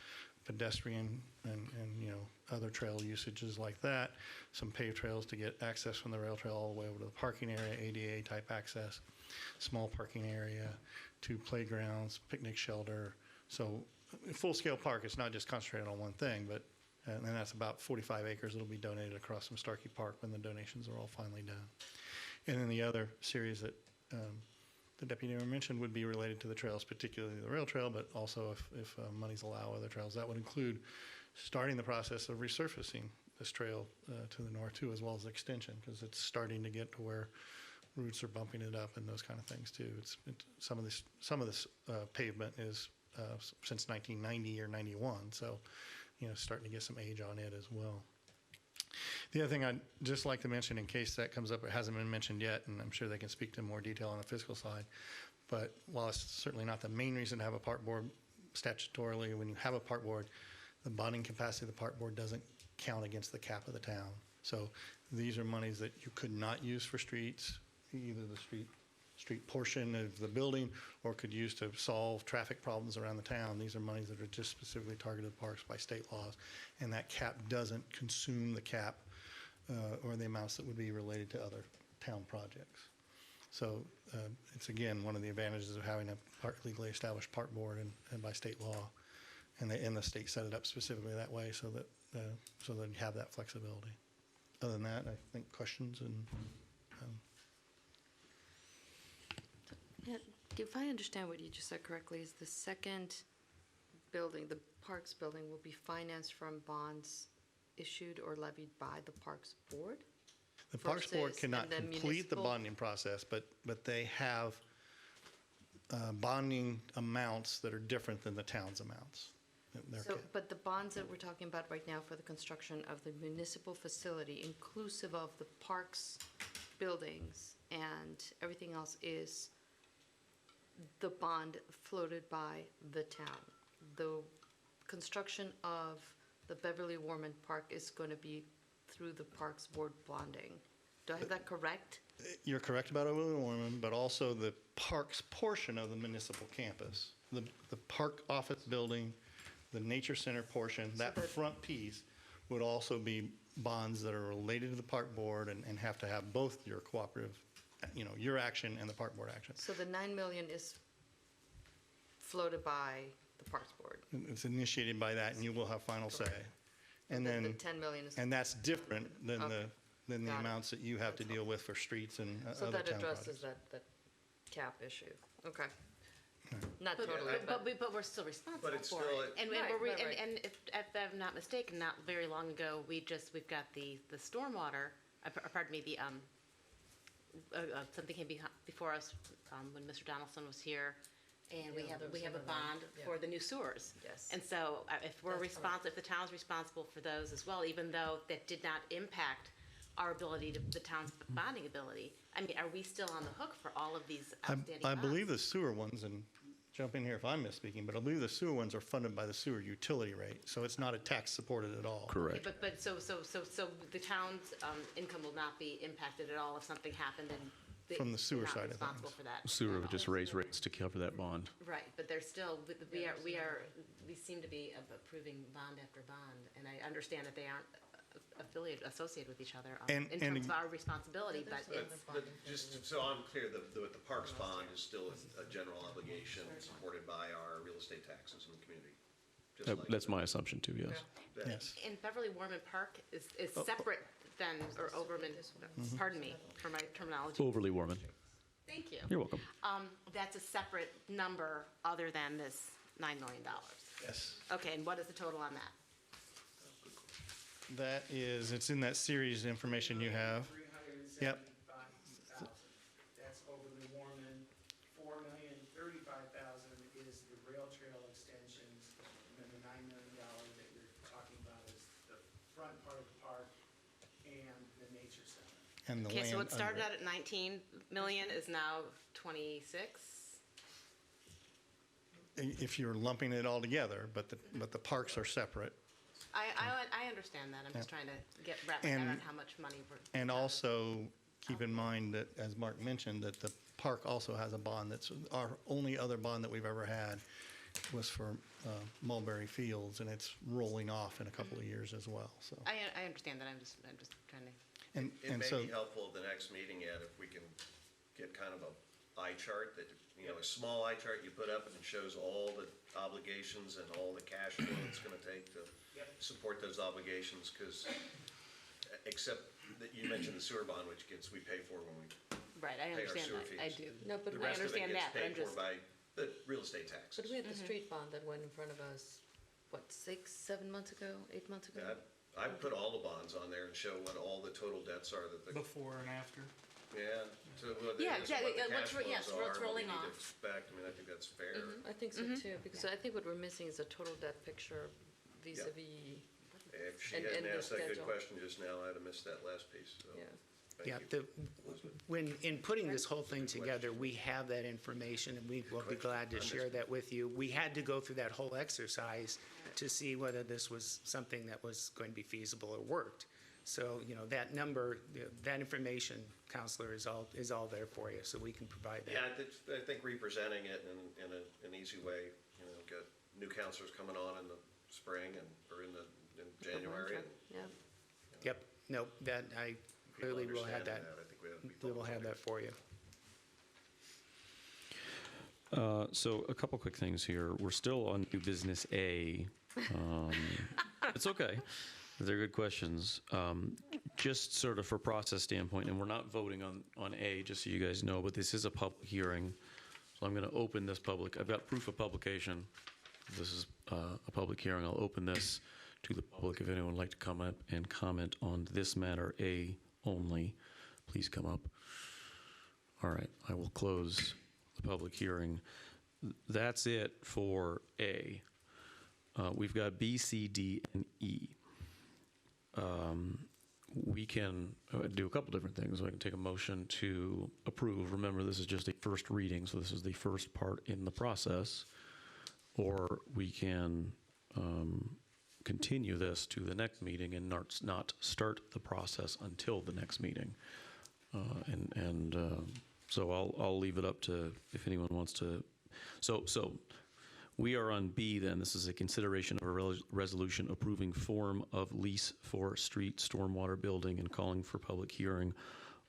N: pedestrian and other trail usages like that, some paved trails to get access from the rail trail all the way over to the parking area, ADA type access, small parking area, 2 playgrounds, picnic shelter. So full-scale park, it's not just concentrated on one thing, but and that's about 45 acres that'll be donated across from Starkey Park when the donations are all finally done. And then the other series that the Deputy Mayor mentioned would be related to the trails, particularly the rail trail, but also if monies allow other trails. That would include starting the process of resurfacing this trail to the north too, as well as extension, because it's starting to get to where roots are bumping it up and those kind of things too. Some of this pavement is since 1990 or 91, so starting to get some age on it as well. The other thing I'd just like to mention, in case that comes up, it hasn't been mentioned yet, and I'm sure they can speak to more detail on the fiscal side, but while it's certainly not the main reason to have a park board statutorily, when you have a park board, the bonding capacity of the park board doesn't count against the cap of the town. So these are monies that you could not use for streets, either the street portion of the building, or could use to solve traffic problems around the town. These are monies that are just specifically targeted parks by state laws, and that cap doesn't consume the cap or the amounts that would be related to other town projects. So it's, again, one of the advantages of having a legally established park board and by state law, and the state set it up specifically that way so that you have that flexibility. Other than that, I think questions and
O: Yeah, if I understand what you just said correctly, is the second building, the Parks building, will be financed from bonds issued or levied by the Parks Board?
N: the Parks Board
O: versus-
N: cannot
O: and then
N: complete the
O: municipal-
N: bonding process, but they have bonding amounts that are different than the town's amounts.
O: So, but the bonds that we're talking about right now for the construction of the municipal facility, inclusive of the parks buildings and everything else, is the bond floated by the town. The construction of the Beverly Warman Park is going to be through the Parks Board bonding. Do I have that correct?
N: You're correct about Overly Warman, but also the parks portion of the municipal campus. The park office building, the nature center portion, that front piece would also be bonds that are related to the park board and have to have both your cooperative, your action and the park board action.
O: So the 9 million is floated by the Parks Board?
N: It's initiated by that, and you will have final say. And
O: The
N: then,
O: 10 million is...
N: and that's different than
O: Okay.
N: the
O: Got it.
N: amounts that you have to deal with for streets and
O: So
N: other
O: that
N: town
O: addresses
N: projects.
O: that cap issue. Okay. Not totally,
B: But we're still responsible
I: But it's
B: for
I: still
B: it. And,
O: Right,
B: we're
O: right, right.
B: and if I'm not mistaken, not very long ago, we've got the stormwater, pardon me, the, something came before us, when Mr. Donaldson was here, and we
O: Yeah,
B: have,
O: there
B: we
O: was
B: have a
O: another one.
B: bond
O: Yeah.
B: for the new sewers.
O: Yes.
B: And so if we're
O: That's
B: responsible, if the town's responsible for those as well, even though that did not impact our ability to, the town's bonding ability, I mean, are we still on the hook for all of these outstanding bonds?
N: I believe the sewer ones, and jump in here if I'm misspeaking, but I believe the sewer ones are funded by the sewer utility rate, so it's not a tax supported at all.
D: Correct.
B: But so the town's income will not be impacted at all if something happened and
N: From the sewer
B: they're not
N: side of
B: responsible
N: things.
B: for that.
D: Sewer would just raise rates to cover that bond.
B: Right, but there's still, we seem to be approving bond after bond, and I understand that they aren't associated with each other in
N: And-
B: terms of our responsibility, but it's,
I: But just so I'm clear, the Parks bond is still a general obligation supported by our real estate taxes in the community. just like
D: That's
I: the-
D: my assumption too, yes.
I: that-
N: Yes.
B: in Beverly Warman Park is separate than, or Overman, pardon me for my terminology.
D: Overly Warman.
B: Thank you.
D: You're welcome.
B: That's a separate number other than this $9 million.
N: Yes.
B: Okay, and what is the total on that?
N: That is, it's in that series of information you have. Yep.
J: That's Overly Warman. $4,035,000 is the rail trail extensions, and then the $9 million that you're talking about is the front part of the park and the nature center.
N: And the
B: Okay, so
N: land
B: it started
N: under
B: out at 19 million, is now 26?
N: if you're lumping it all together, but the parks are separate.
B: I understand that, I'm just trying to wrap my head
N: And-
B: around how much money we're.
N: And also, keep in mind that, as Mark mentioned, that the park also has a bond that's, our only other bond that we've ever had was for Mulberry Fields, and it's rolling off in a couple of years as well, so.
B: I understand that, I'm just trying to.
I: It
N: And
I: may
N: so,
I: be helpful at the next meeting, Ed, if we can get kind of a eye chart that, a small eye chart you put up and it shows all the obligations and all the cash flow it's gonna take to support those obligations, because except that you mentioned the sewer bond, which we pay for when we
B: Right, I
I: pay our
B: understand
I: sewer
B: that, I
I: fees.
B: do.
O: No, but
I: The
O: we
I: rest of it
B: understand
I: gets
B: that, but I'm
I: paid for
B: just-
I: by the real estate taxes.
O: But we had the street bond that went in front of us, what, 6, 7 months ago, 8 months ago?
I: I put all the bonds on there and show what all the total debts are that the,
J: Before and after.
I: yeah, so what the
B: Yeah,
I: what
B: yeah,
I: the
B: yeah,
I: cash flows
B: yes,
I: are,
B: what's
I: what we
B: rolling
I: need to
B: off.
I: expect. I mean, I think that's fair.
O: I think so too, because I think what we're missing is a total debt picture vis-à-vis,
I: If she
O: And-
I: hadn't
O: and the
I: asked that good
O: schedule.
I: question just now, I'd have missed that last piece, so.
O: yeah.
G: Yeah,
I: Thank you.
G: when, in putting this whole thing together, we have that information, and we will be glad to share that with you. We had to go through that whole exercise to see whether this was something that was going to be feasible or worked. So, that number, that information, Counselor, is all there for you, so we can provide that.
I: Yeah, I think representing it in an easy way, got new counselors coming on in the spring or in January. and
O: Yeah.
G: Yep, no, that, I
I: people
G: clearly will have
I: understanding
G: that.
I: I think we have to be
G: We will have
I: thoughtful.
G: that for you.
D: So a couple quick things here. We're still on new business A. It's okay. They're good questions. Just sort of for process standpoint, and we're not voting on A, just so you guys know, but this is a public hearing. So I'm going to open this public. I've got proof of publication. This is a public hearing. I'll open this to the public. If anyone would like to come up and comment on this matter, A only, please come up. All right, I will close the public hearing. That's it for A. We've got B, C, D, and E. We can do a couple different things. We can take a motion to approve. Remember, this is just a first reading, so this is the first part in the process. Or we can continue this to the next meeting and not start the process until the next meeting. So I'll leave it up to if anyone wants to. So we are on B then. This is a consideration of a resolution approving form of lease for street stormwater building and calling for public hearing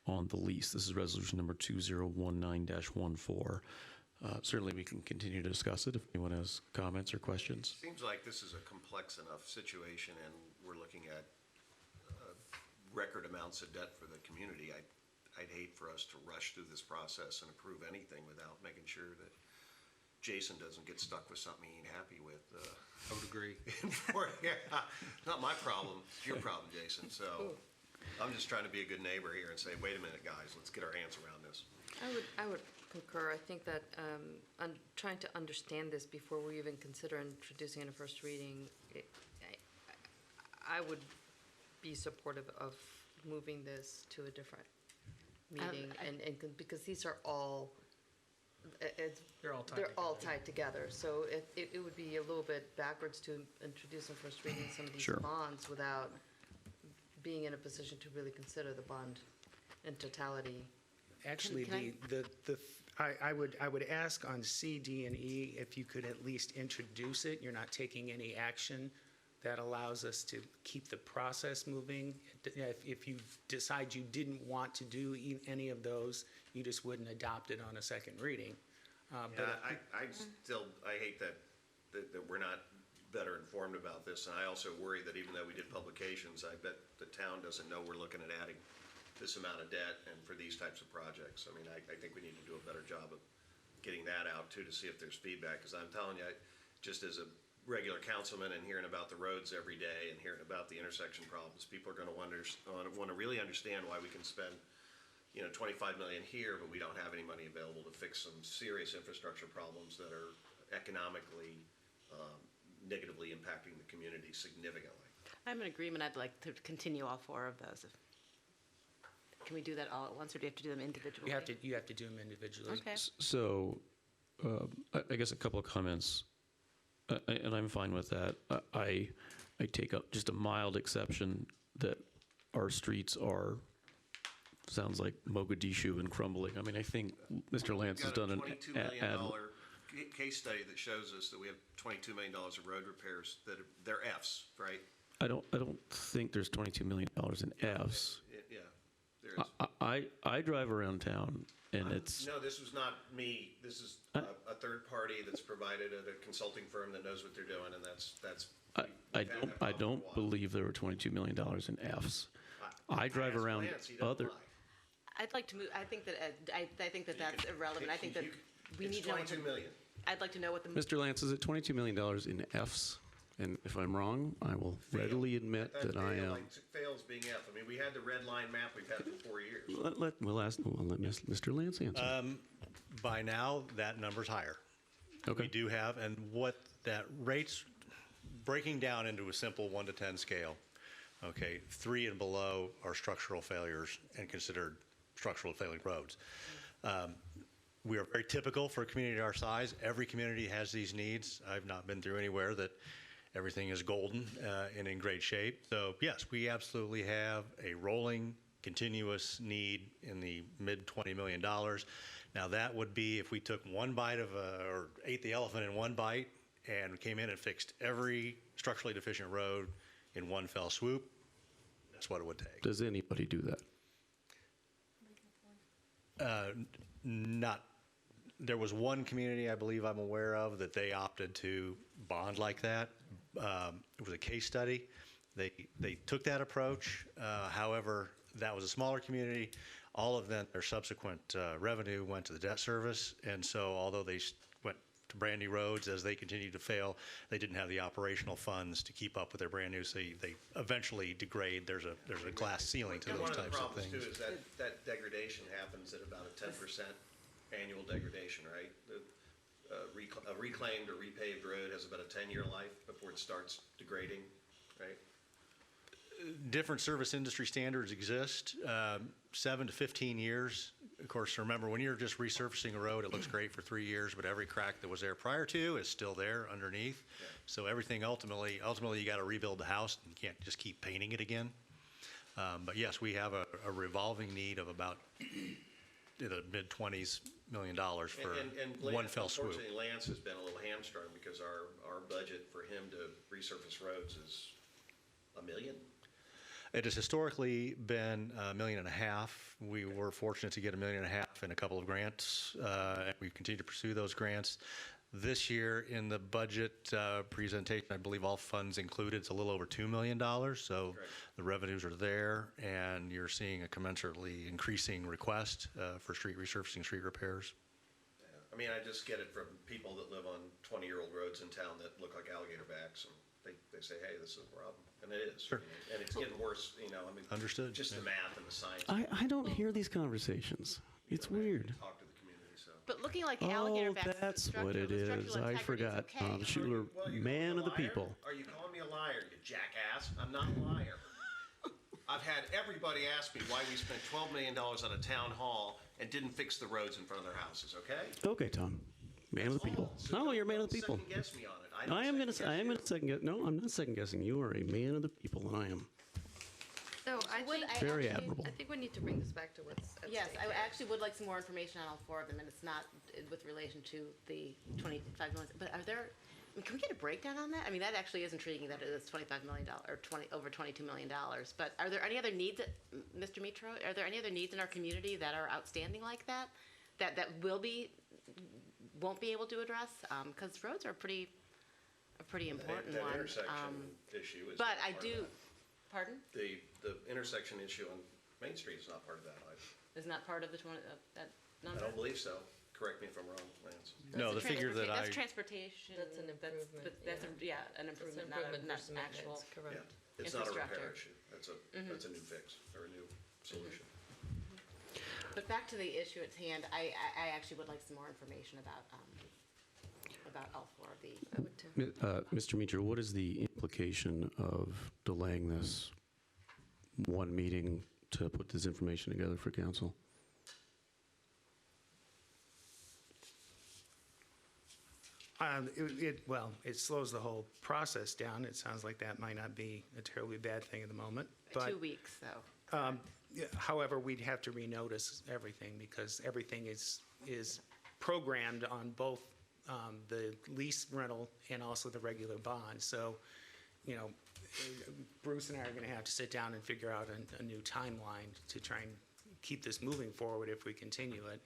D: on the lease. This is resolution number 2019-14. Certainly we can continue to discuss it if anyone has comments or questions.
I: Seems like this is a complex enough situation, and we're looking at record amounts of debt for the community. I'd hate for us to rush through this process and approve anything without making sure that Jason doesn't get stuck with something he ain't happy with.
K: I would agree.
I: Not my problem, it's your problem, Jason, so I'm just trying to be a good neighbor here and say, wait a minute, guys, let's get our hands around this.
O: I would concur. I think that trying to understand this before we even consider introducing in a first reading, I would be supportive of moving this to a different meeting, because these are all, they're all tied together. So it would be a little bit backwards to introduce in first reading some of these
D: Sure.
O: bonds without being in a position to really consider the bond in totality.
G: Actually, I would ask on C, D, and E, if you could at least introduce it. You're not taking any action. That allows us to keep the process moving. If you decide you didn't want to do any of those, you just wouldn't adopt it on a second reading.
I: I hate that we're not better informed about this, and I also worry that even though we did publications, I bet the town doesn't know we're looking at adding this amount of debt and for these types of projects. I mean, I think we need to do a better job of getting that out too, to see if there's feedback, because I'm telling you, just as a regular councilman and hearing about the roads every day and hearing about the intersection problems, people are going to want to really understand why we can spend, $25 million here, but we don't have any money available to fix some serious infrastructure problems that are economically negatively impacting the community significantly.
B: I'm in agreement. I'd like to continue all four of those. Can we do that all at once, or do you have to do them individually?
G: You have to do them individually.
B: Okay.
D: So, I guess a couple of comments, and I'm fine with that. I take up just a mild exception that our streets are, sounds like Mogadishu and crumbling. I mean, I think Mr. Lance has done an
I: $22 million case study that shows us that we have $22 million of road repairs that they're Fs, right?
D: I don't think there's $22 million in Fs.
I: Yeah, there is.
D: I drive around town, and it's...
I: No, this was not me. This is a third party that's provided at a consulting firm that knows what they're doing, and that's.
D: I don't believe there were $22 million in Fs. I drive around other...
B: I'd like to move. I think that that's irrelevant. I think that we need to know.
I: It's $22 million.
B: I'd like to know what the.
D: Mr. Lance, is it $22 million in Fs? And if I'm wrong, I will readily admit that I am.
I: Fails being F. I mean, we had the red line map we've had for 4 years.
D: Let Mr. Lance answer.
K: By now, that number's higher.
D: Okay.
K: We do have, and what that rate's breaking down into a simple 1 to 10 scale. Okay, 3 and below are structural failures and considered structural failing roads. We are very typical for a community our size. Every community has these needs. I've not been through anywhere that everything is golden and in great shape. So yes, we absolutely have a rolling, continuous need in the mid $20 million. Now that would be if we took one bite of or ate the elephant in one bite and came in and fixed every structurally deficient road in one fell swoop. That's what it would take.
D: Does anybody do that?
K: Not. There was one community I believe I'm aware of that they opted to bond like that. It was a case study. They took that approach. However, that was a smaller community. All of them, their subsequent revenue went to the debt service, and so although they went to brand new roads as they continued to fail, they didn't have the operational funds to keep up with their brand new. So they eventually degrade. There's a glass ceiling to those types of things.
I: One of the problems too is that degradation happens at about a 10% annual degradation, right? A reclaimed or repaved road has about a 10-year life before it starts degrading, right?
K: Different service industry standards exist, 7 to 15 years. Of course, remember, when you're just resurfacing a road, it looks great for 3 years, but every crack that was there prior to is still there underneath. Yeah. So everything ultimately you got to rebuild the house, and you can't just keep painting it again. But yes, we have a revolving need of about the mid-$20s million for one fell swoop.
I: Unfortunately, Lance has been a little hamstrung because our budget for him to resurface roads is $1 million.
K: It has historically been $1.5 million. We were fortunate to get $1.5 million in a couple of grants, and we continue to pursue those grants. This year in the budget presentation, I believe all funds included, it's a little over $2 million. So great. The revenues are there, and you're seeing a commensurately increasing request for street resurfacing, street repairs.
I: Yeah. I mean, I just get it from people that live on 20-year-old roads in town that look like alligator backs, and they say, hey, this is a problem, and it is.
K: Sure.
I: And it's getting worse, you know, I mean.
K: Understood,
I: Just the
K: yeah.
I: math and the science.
D: I don't hear these conversations. It's weird.
I: Talk to the community, so.
B: But looking like alligator backs.
D: Oh, that's
B: structural-
D: what it
B: the
D: is.
B: structural
D: I
B: integrity is
D: forgot.
B: okay.
D: Tom Schuler,
I: Well, you
D: man
I: calling
D: of
I: me
D: the
I: a liar?
D: people.
I: Are you calling me a liar, you jackass? I'm not a liar. I've had everybody ask me why we spent $12 million on a town hall and didn't fix the roads in front of their houses, okay?
D: Okay, Tom. Man of the people.
I: So
D: No, you're a man
I: don't
D: of the people.
I: Second guess me on it.
D: I am going
I: second
D: to. I
I: guess
D: am
I: you.
D: going to second guess. No, I'm not second guessing. You are a man of the people, and I am.
O: So I think,
D: Very admirable.
O: I think we need to bring this back to what's at
B: Yes,
O: stake
B: I
O: here.
B: actually would like some more information on all four of them, and it's not with relation to the 25 million. But are there, I mean, can we get a breakdown on that? I mean, that actually is intriguing that it is $25 million, or over $22 million. But are there any other needs, Mr. Mitro, are there any other needs in our community that are outstanding like that? That won't be able to address? Because roads are a pretty important
I: That
B: one.
I: intersection issue is.
B: But
I: not
B: I
I: part of
B: do,
I: that.
B: pardon?
I: The intersection issue on Main Street is not part of that either.
B: Isn't that part of the that
I: I
B: number?
I: don't believe so. Correct me if I'm wrong, Lance.
K: No, the figure that
B: That's
K: I,
B: transportation.
O: That's an improvement,
B: But that's, an improvement, not
O: versus
B: an actual.
O: maintenance, correct.
I: Yeah, it's not a repair
B: Infrastructure.
I: issue. That's a new fix or a new solution.
B: But back to the issue at hand, I actually would like some more information about all four of the.
O: I would too.
D: Mr. Meacher, what is the implication of delaying this one meeting to put this information together for council?
G: Well, it slows the whole process down. It sounds like that might not be a terribly bad thing at the moment. But
B: 2 weeks, though.
G: yeah, however, we'd have to renotice everything because everything is programmed on both the lease rental and also the regular bond. So, you know, Bruce and I are going to have to sit down and figure out a new timeline to try and keep this moving forward if we continue it.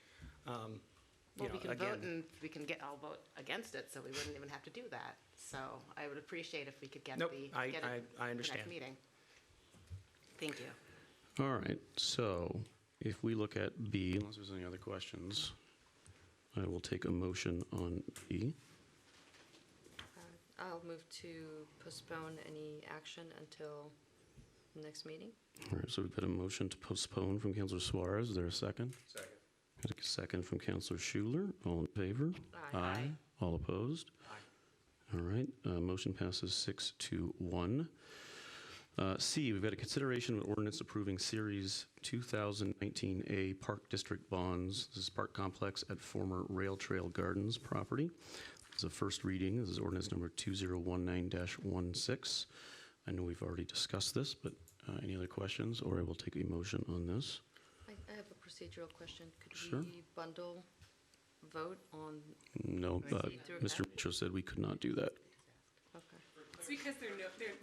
B: Well, we can vote and we can all vote against it, so we wouldn't even have to do that. So I would appreciate if we could get
G: Nope,
B: get
G: I
B: it for the
G: understand.
B: next meeting. Thank you.
D: All right, so if we look at B, unless there's any other questions, I will take a motion on B.
O: I'll move to postpone any action until the next meeting.
D: All right, so we've got a motion to postpone from Councilor Suarez. Is there a second?
I: Second.
D: Got a second from Councilor Schuler. All in favor?
O: Aye.
D: All opposed? Aye. All right, motion passes 6-1. C, we've got a consideration of an ordinance approving Series 2019A Park District bonds. This is Park Complex at former Rail Trail Gardens property. This is a first reading. This is ordinance number 2019-16. I know we've already discussed this, but any other questions, or I will take a motion on this.
O: I have a procedural question. Could
D: Sure.
O: we bundle vote on,
D: No,
O: C through
D: Mr.
O: F?
D: Mitchell said we could not do that.
O: Okay.
A: It's because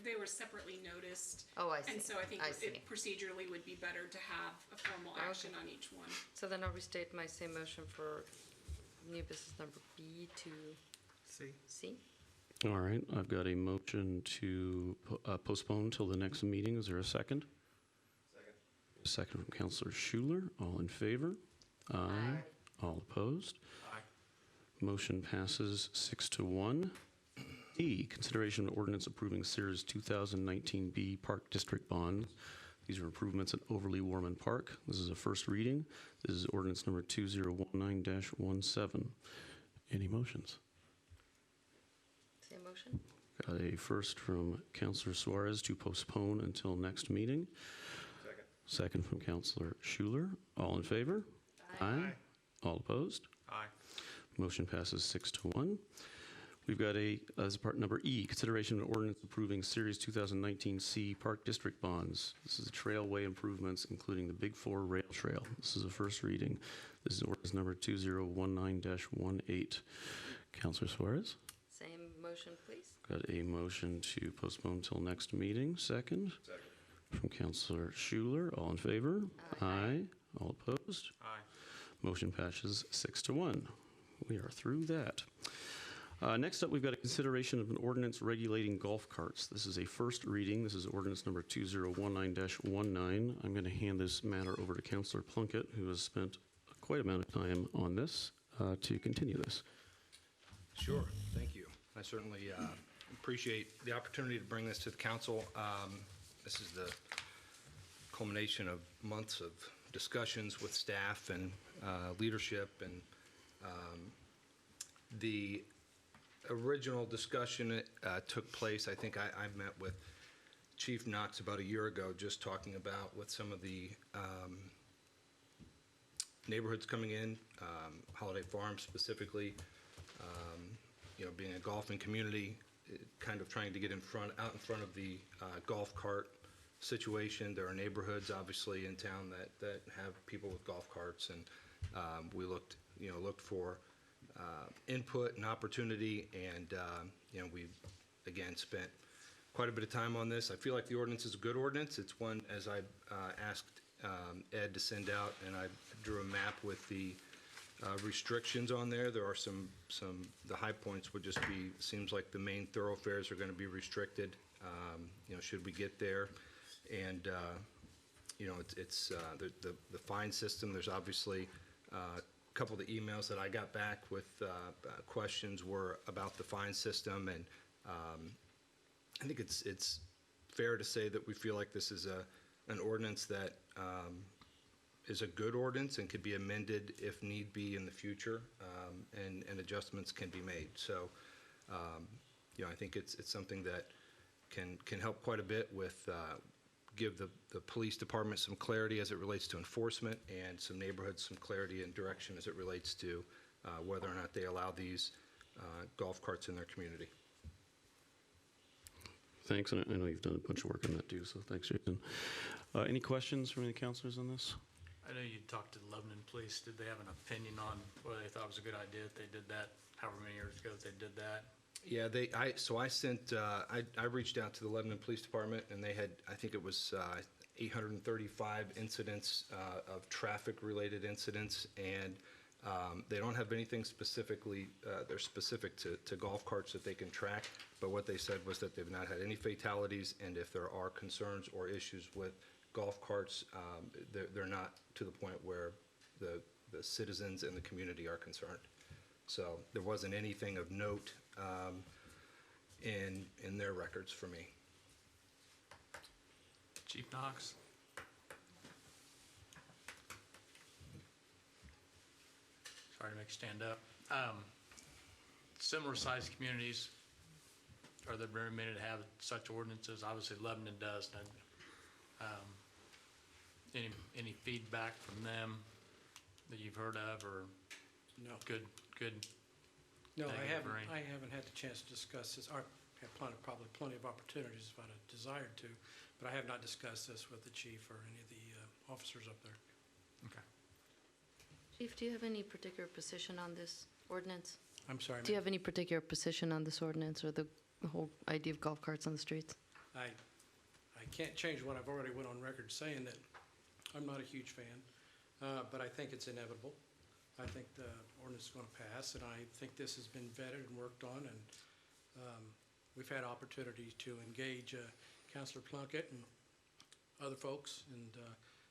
A: they were separately noticed.
O: Oh, I see.
A: And so I think
O: I see.
A: it procedurally would be better to have a formal action on each one.
O: So then I'll restate my same motion for new business number B to
J: See?
O: C.
D: All right, I've got a motion to postpone till the next meeting. Is there a second?
I: Second.
D: Second from Councilor Schuler. All in favor? Aye. All opposed?
J: Aye.
D: Motion passes 6-1. E, consideration of ordinance approving Series 2019B Park District bonds. These are improvements at Overly Warman Park. This is a first reading. This is ordinance number 2019-17. Any motions?
O: Same motion?
D: Got a first from Councilor Suarez to postpone until next meeting.
I: Second.
D: Second from Councilor Schuler. All in favor? Aye. All opposed?
J: Aye.
D: Motion passes 6-1. We've got as part number E, consideration of an ordinance approving Series 2019C Park District bonds. This is trailway improvements, including the Big Four Rail Trail. This is a first reading. This is ordinance number 2019-18. Councilor Suarez?
O: Same motion, please?
D: Got a motion to postpone till next meeting. Second
I: Second.
D: from Councilor Schuler. All in favor? Aye. All opposed?
J: Aye.
D: Motion passes 6-1. We are through that. Next up, we've got a consideration of an ordinance regulating golf carts. This is a first reading. This is ordinance number 2019-19. I'm going to hand this matter over to Councilor Plunkett, who has spent quite a amount of time on this. to continue this.
P: Sure, thank you. I certainly appreciate the opportunity to bring this to the council. This is the culmination of months of discussions with staff and leadership, and the original discussion took place, I think I met with Chief Knox about a year ago, just talking about with some of the neighborhoods coming in, Holiday Farm specifically, being a golfing community, kind of trying to get out in front of the golf cart situation. There are neighborhoods, obviously, in town that have people with golf carts, and we looked for input and opportunity, and we again spent quite a bit of time on this. I feel like the ordinance is a good ordinance. It's one, as I asked Ed to send out, and I drew a map with the restrictions on there. There are the high points would just be, seems like the main thoroughfares are going to be restricted, should we get there. And, it's the fine system. There's obviously a couple of the emails that I got back with questions were about the fine system, and I think it's fair to say that we feel like this is an ordinance that is a good ordinance and could be amended if need be in the future, and adjustments can be made. So, I think it's something that can help quite a bit with give the police department some clarity as it relates to enforcement, and some neighborhoods some clarity and direction as it relates to whether or not they allow these golf carts in their community.
D: Thanks, and I know you've done a bunch of work on that too, so thanks, Jason. Any questions from any councilors on this?
C: I know you talked to the Lebanon Police. Did they have an opinion on whether they thought it was a good idea that they did that, however many years ago that they did that?
P: Yeah, I reached out to the Lebanon Police Department, and they had, I think it was 835 incidents of traffic-related incidents, and they don't have anything specifically, they're specific to golf carts that they can track, but what they said was that they've not had any fatalities, and if there are concerns or issues with golf carts, they're not to the point where the citizens and the community are concerned. So there wasn't anything of note in their records for me.
C: Chief Knox? Sorry to make you stand up. Similar sized communities, are there very many that have such ordinances? Obviously Lebanon does. Any feedback from them that you've heard of, or
Q: no? Good. No, I haven't had the chance to discuss this. I have probably plenty of opportunities if I desired to, but I have not discussed this with the chief or any of the officers up there.
C: Okay.
O: Chief, do you have any particular position on this ordinance?
Q: I'm sorry,
O: Do you have any particular position on this ordinance or the whole idea of golf carts on the streets?
Q: I can't change what I've already went on record saying, that I'm not a huge fan, but I think it's inevitable. I think the ordinance is going to pass, and I think this has been vetted and worked on, and we've had opportunities to engage Councilor Plunkett and other folks, and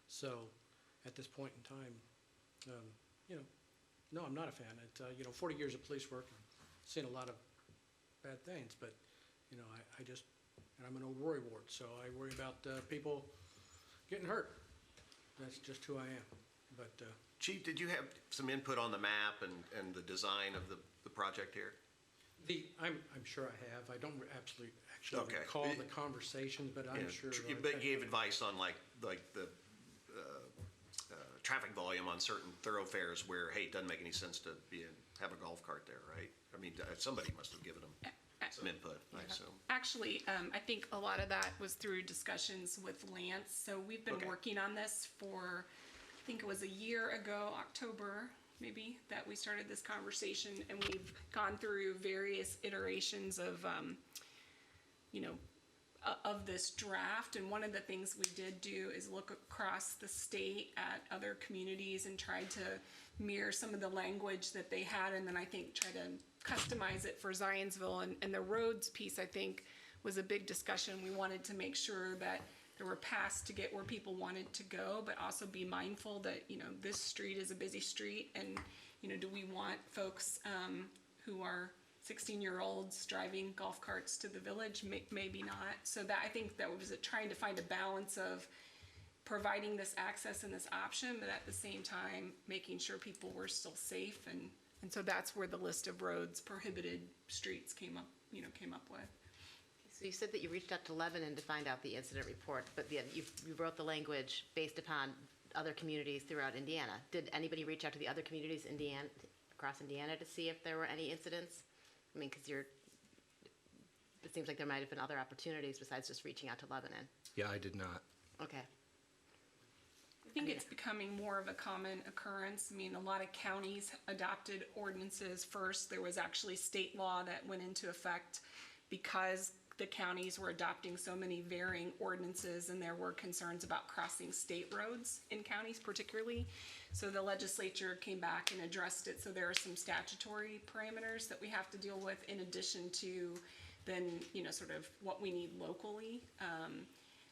Q: so at this point in time, no, I'm not a fan. 40 years of police work, and seen a lot of bad things, but I'm an old worry wart, so I worry about people getting hurt. That's just who I am. But
I: Chief, did you have some input on the map and the design of the project here?
Q: I'm sure I have. I don't actually recall the conversations, but I'm sure.
I: But you gave advice on like the traffic volume on certain thoroughfares where, hey, it doesn't make any sense to have a golf cart there, right? I mean, somebody must have given them some input, I assume.
A: Actually, I think a lot of that was through discussions with Lance. So we've been working on this for, I think it was a year ago, October maybe, that we started this conversation, and we've gone through various iterations of, of this draft. And one of the things we did do is look across the state at other communities and try to mirror some of the language that they had, and then I think try to customize it for Zionsville. And the roads piece, I think, was a big discussion. We wanted to make sure that there were paths to get where people wanted to go, but also be mindful that, this street is a busy street, and, do we want folks who are 16-year-olds driving golf carts to the village? Maybe not. So that, I think that was trying to find a balance of providing this access and this option, but at the same time, making sure people were still safe. And so that's where the list of roads, prohibited streets came up with.
B: So you said that you reached out to Lebanon to find out the incident report, but then you wrote the language based upon other communities throughout Indiana. Did anybody reach out to the other communities across Indiana to see if there were any incidents? I mean, because it seems like there might have been other opportunities besides just reaching out to Lebanon.
P: Yeah, I did not.
B: Okay.
A: I think it's becoming more of a common occurrence. I mean, a lot of counties adopted ordinances first. There was actually state law that went into effect because the counties were adopting so many varying ordinances, and there were concerns about crossing state roads in counties particularly. So the legislature came back and addressed it. So there are some statutory parameters that we have to deal with in addition to then, sort of what we need locally.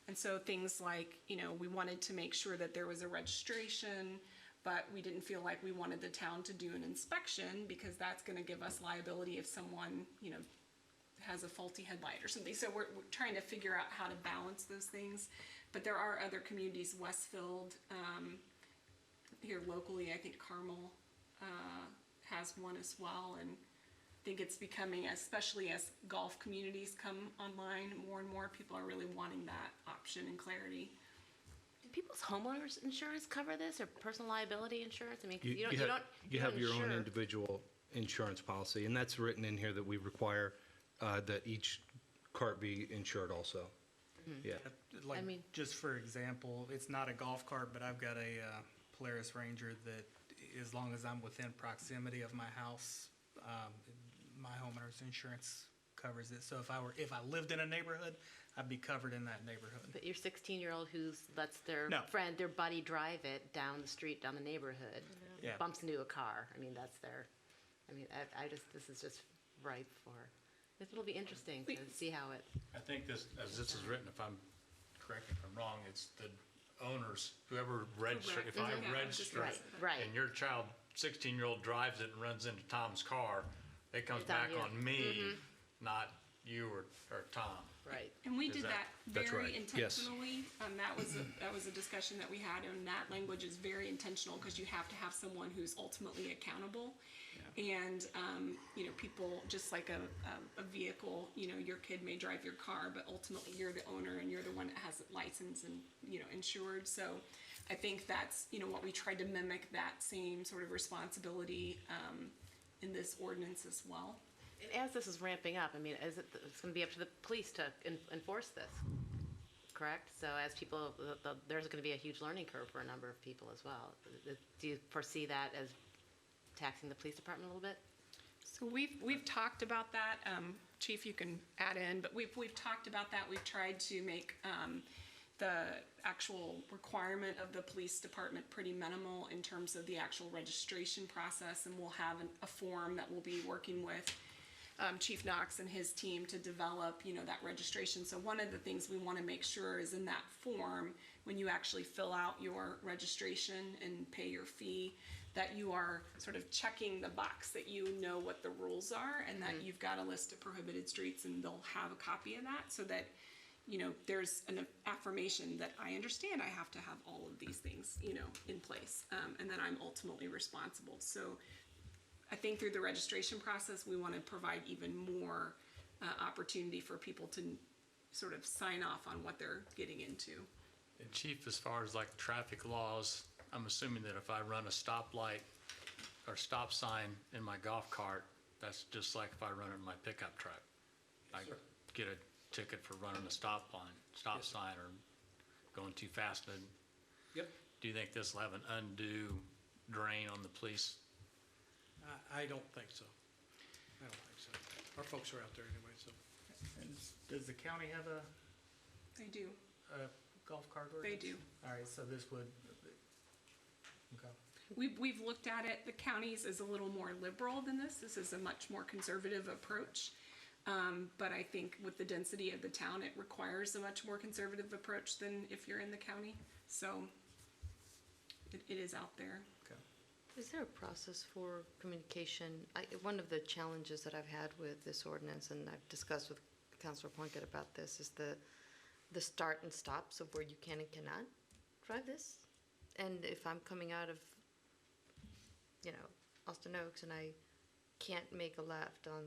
A: And so things like, we wanted to make sure that there was a registration, but we didn't feel like we wanted the town to do an inspection because that's going to give us liability if someone, has a faulty headlight or something. So we're trying to figure out how to balance those things. But there are other communities, Westfield, here locally, I think Carmel has one as well. And I think it's becoming, especially as golf communities come online, more and more people are really wanting that option and clarity.
B: Do people's homeowners insurance cover this, or personal liability insurance? I mean,
P: You have your own individual insurance policy, and that's written in here that we require that each cart be insured also. Yeah.
J: Like, just for example, it's not a golf cart, but I've got a Polaris Ranger that, as long as I'm within proximity of my house, my homeowner's insurance covers it. So if I lived in a neighborhood, I'd be covered in that neighborhood.
B: But your 16-year-old who lets their their buddy drive it down the street, down the neighborhood, bumps into a car. I mean, that's their. I mean, this is just ripe for. It'll be interesting to see how it.
C: I think this, as this is written, correct me if I'm wrong, it's the owners, whoever registered, if I register it, and your child, 16-year-old drives it and runs into Tom's car, it comes back on me, not you or Tom.
B: Right.
A: And we did that very
P: right. Yes.
A: intentionally. That was a discussion that we had, and that language is very intentional because you have to have someone who's ultimately accountable. And people, just like a vehicle, your kid may drive your car, but ultimately you're the owner and you're the one that has it licensed and insured. So I think that's what we tried to mimic, that same sort of responsibility in this ordinance as well.
B: And as this is ramping up, I mean, it's going to be up to the police to enforce this, correct? So as people, there's going to be a huge learning curve for a number of people as well. Do you foresee that as taxing the police department a little bit?
A: So we've talked about that. Chief, you can add in, but we've talked about that. We've tried to make the actual requirement of the police department pretty minimal in terms of the actual registration process, and we'll have a form that we'll be working with Chief Knox and his team to develop, that registration. So one of the things we want to make sure is in that form, when you actually fill out your registration and pay your fee, that you are sort of checking the box that you know what the rules are and that you've got a list of prohibited streets, and they'll have a copy of that so that, there's an affirmation that I understand I have to have all of these things, in place, and that I'm ultimately responsible. So I think through the registration process, we want to provide even more opportunity for people to sort of sign off on what they're getting into.
C: And Chief, as far as like traffic laws, I'm assuming that if I run a stoplight or stop sign in my golf cart, that's just like if I run it in my pickup truck. I get a ticket for running a stop sign or going too fast.
Q: Yep.
C: Do you think this will have an undue drain on the police?
Q: I don't think so. Our folks are out there anyway, so.
J: And does the county have a
A: They do.
J: Golf cart
A: They
J: ordinance?
A: do.
J: All right, so this would, okay.
A: We've looked at it. The counties is a little more liberal than this. This is a much more conservative approach. But I think with the density of the town, it requires a much more conservative approach than if you're in the county. So it is out there.
O: Is there a process for communication? One of the challenges that I've had with this ordinance, and I've discussed with Councilor Plunkett about this, is the start and stops of where you can and cannot drive this. And if I'm coming out of, Austin Oaks and I can't make a left on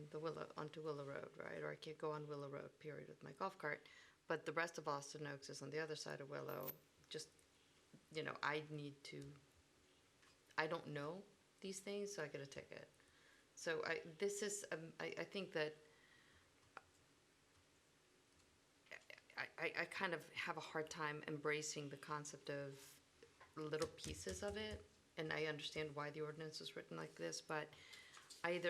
O: onto Willow Road, right? Or I can't go on Willow Road, period, with my golf cart. But the rest of Austin Oaks is on the other side of Willow. Just, I don't know these things, so I get a ticket. So I think that I kind of have a hard time embracing the concept of little pieces of it, and I understand why the ordinance is written like this, but I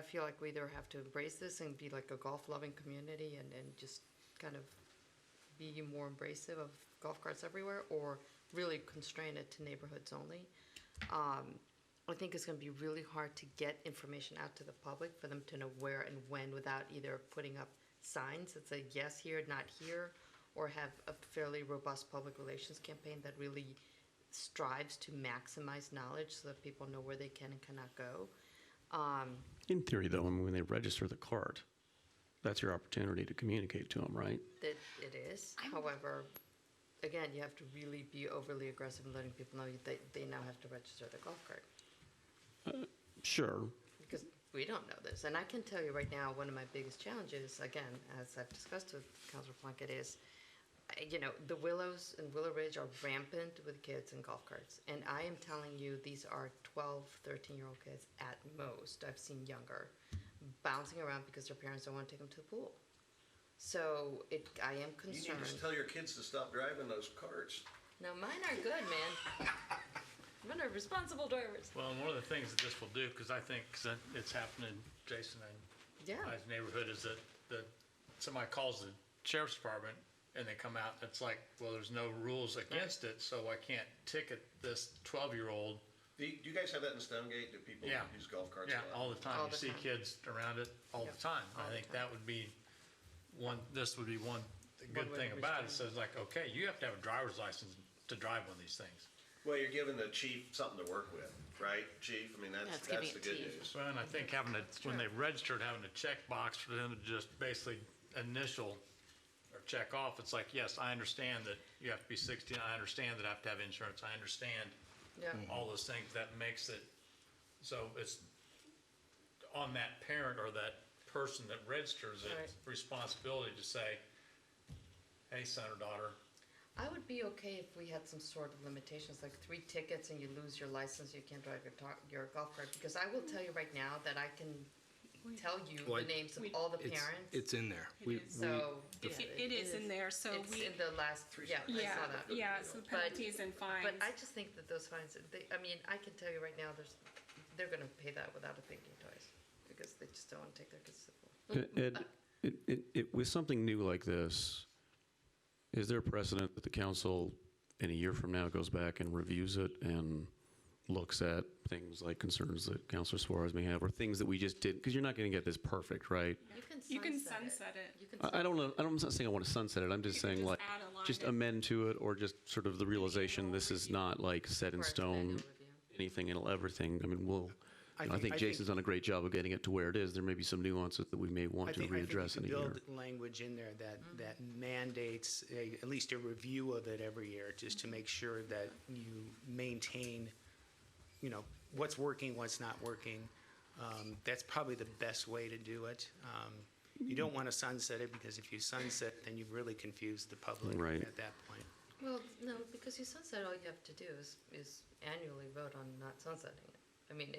O: feel like we either have to embrace this and be like a golf-loving community and just kind of be more embracive of golf carts everywhere, or really constrain it to neighborhoods only. I think it's going to be really hard to get information out to the public for them to know where and when without either putting up signs that say yes here, not here, or have a fairly robust public relations campaign that really strives to maximize knowledge so that people know where they can and cannot go.
D: In theory, though, when they register the cart, that's your opportunity to communicate to them, right?
O: That it is. However, again, you have to really be overly aggressive in letting people know that they now have to register their golf cart.
D: Sure.
O: Because we don't know this. And I can tell you right now, one of my biggest challenges, again, as I've discussed with Councilor Plunkett, is, the Willows and Willow Ridge are rampant with kids and golf carts. And I am telling you, these are 12, 13-year-old kids at most. I've seen younger, bouncing around because their parents don't want to take them to the pool. So I am concerned.
I: You need to tell your kids to stop driving those carts.
O: No, mine are good, man. Mine are responsible drivers.
C: Well, and one of the things that this will do, because I think it's happening, Jason, in my neighborhood, is that somebody calls the sheriff's department and they come out, it's like, well, there's no rules against it, so I can't ticket this 12-year-old.
I: Do you guys have that in Stonegate? Do people use golf carts?
C: Yeah,
I: a lot?
C: all the time. You see kids around it all the time. I think that would be this would be one good thing about it. It says like, okay, you have to have a driver's license to drive one of these things.
I: Well, you're giving the chief something to work with, right, chief? I mean, that's the good news.
C: Well, and I think when they registered, having a checkbox for them to just basically initial or check off, it's like, yes, I understand that you have to be 16. I understand that I have to have insurance. I understand all those things. That makes it so it's on that parent or that person that registers its responsibility to say, hey, son or daughter.
O: I would be okay if we had some sort of limitations, like 3 tickets and you lose your license, you can't drive your golf cart. Because I will tell you right now that I can tell you the names of all the parents.
P: It's in there.
A: It is in there. So
O: it's in the last 3. Yeah, I saw that.
A: Yeah, so penalties and fines.
O: But I just think that those fines. I can tell you right now, they're going to pay that without a thinking twice because they just don't want to take their kids to the pool.
D: With something new like this, is there a precedent that the council in a year from now goes back and reviews it and looks at things like concerns that Councilor Suarez may have, or things that we just did? Because you're not going to get this perfect, right?
A: You can sunset it.
D: I don't know. I'm not saying I want to sunset it. I'm just saying like just amend to it, or just sort of the realization this is not like set in stone, anything and everything. I mean, I think Jason's done a great job of getting it to where it is. There may be some nuances that we may want to readdress in a year.
G: I think you can build language in there that mandates at least a review of it every year, just to make sure that you maintain, what's working, what's not working. That's probably the best way to do it. You don't want to sunset it, because if you sunset, then you've really confused the public at that point.
O: Well, no, because you sunset, all you have to do is annually vote on not sunsetting it. I mean,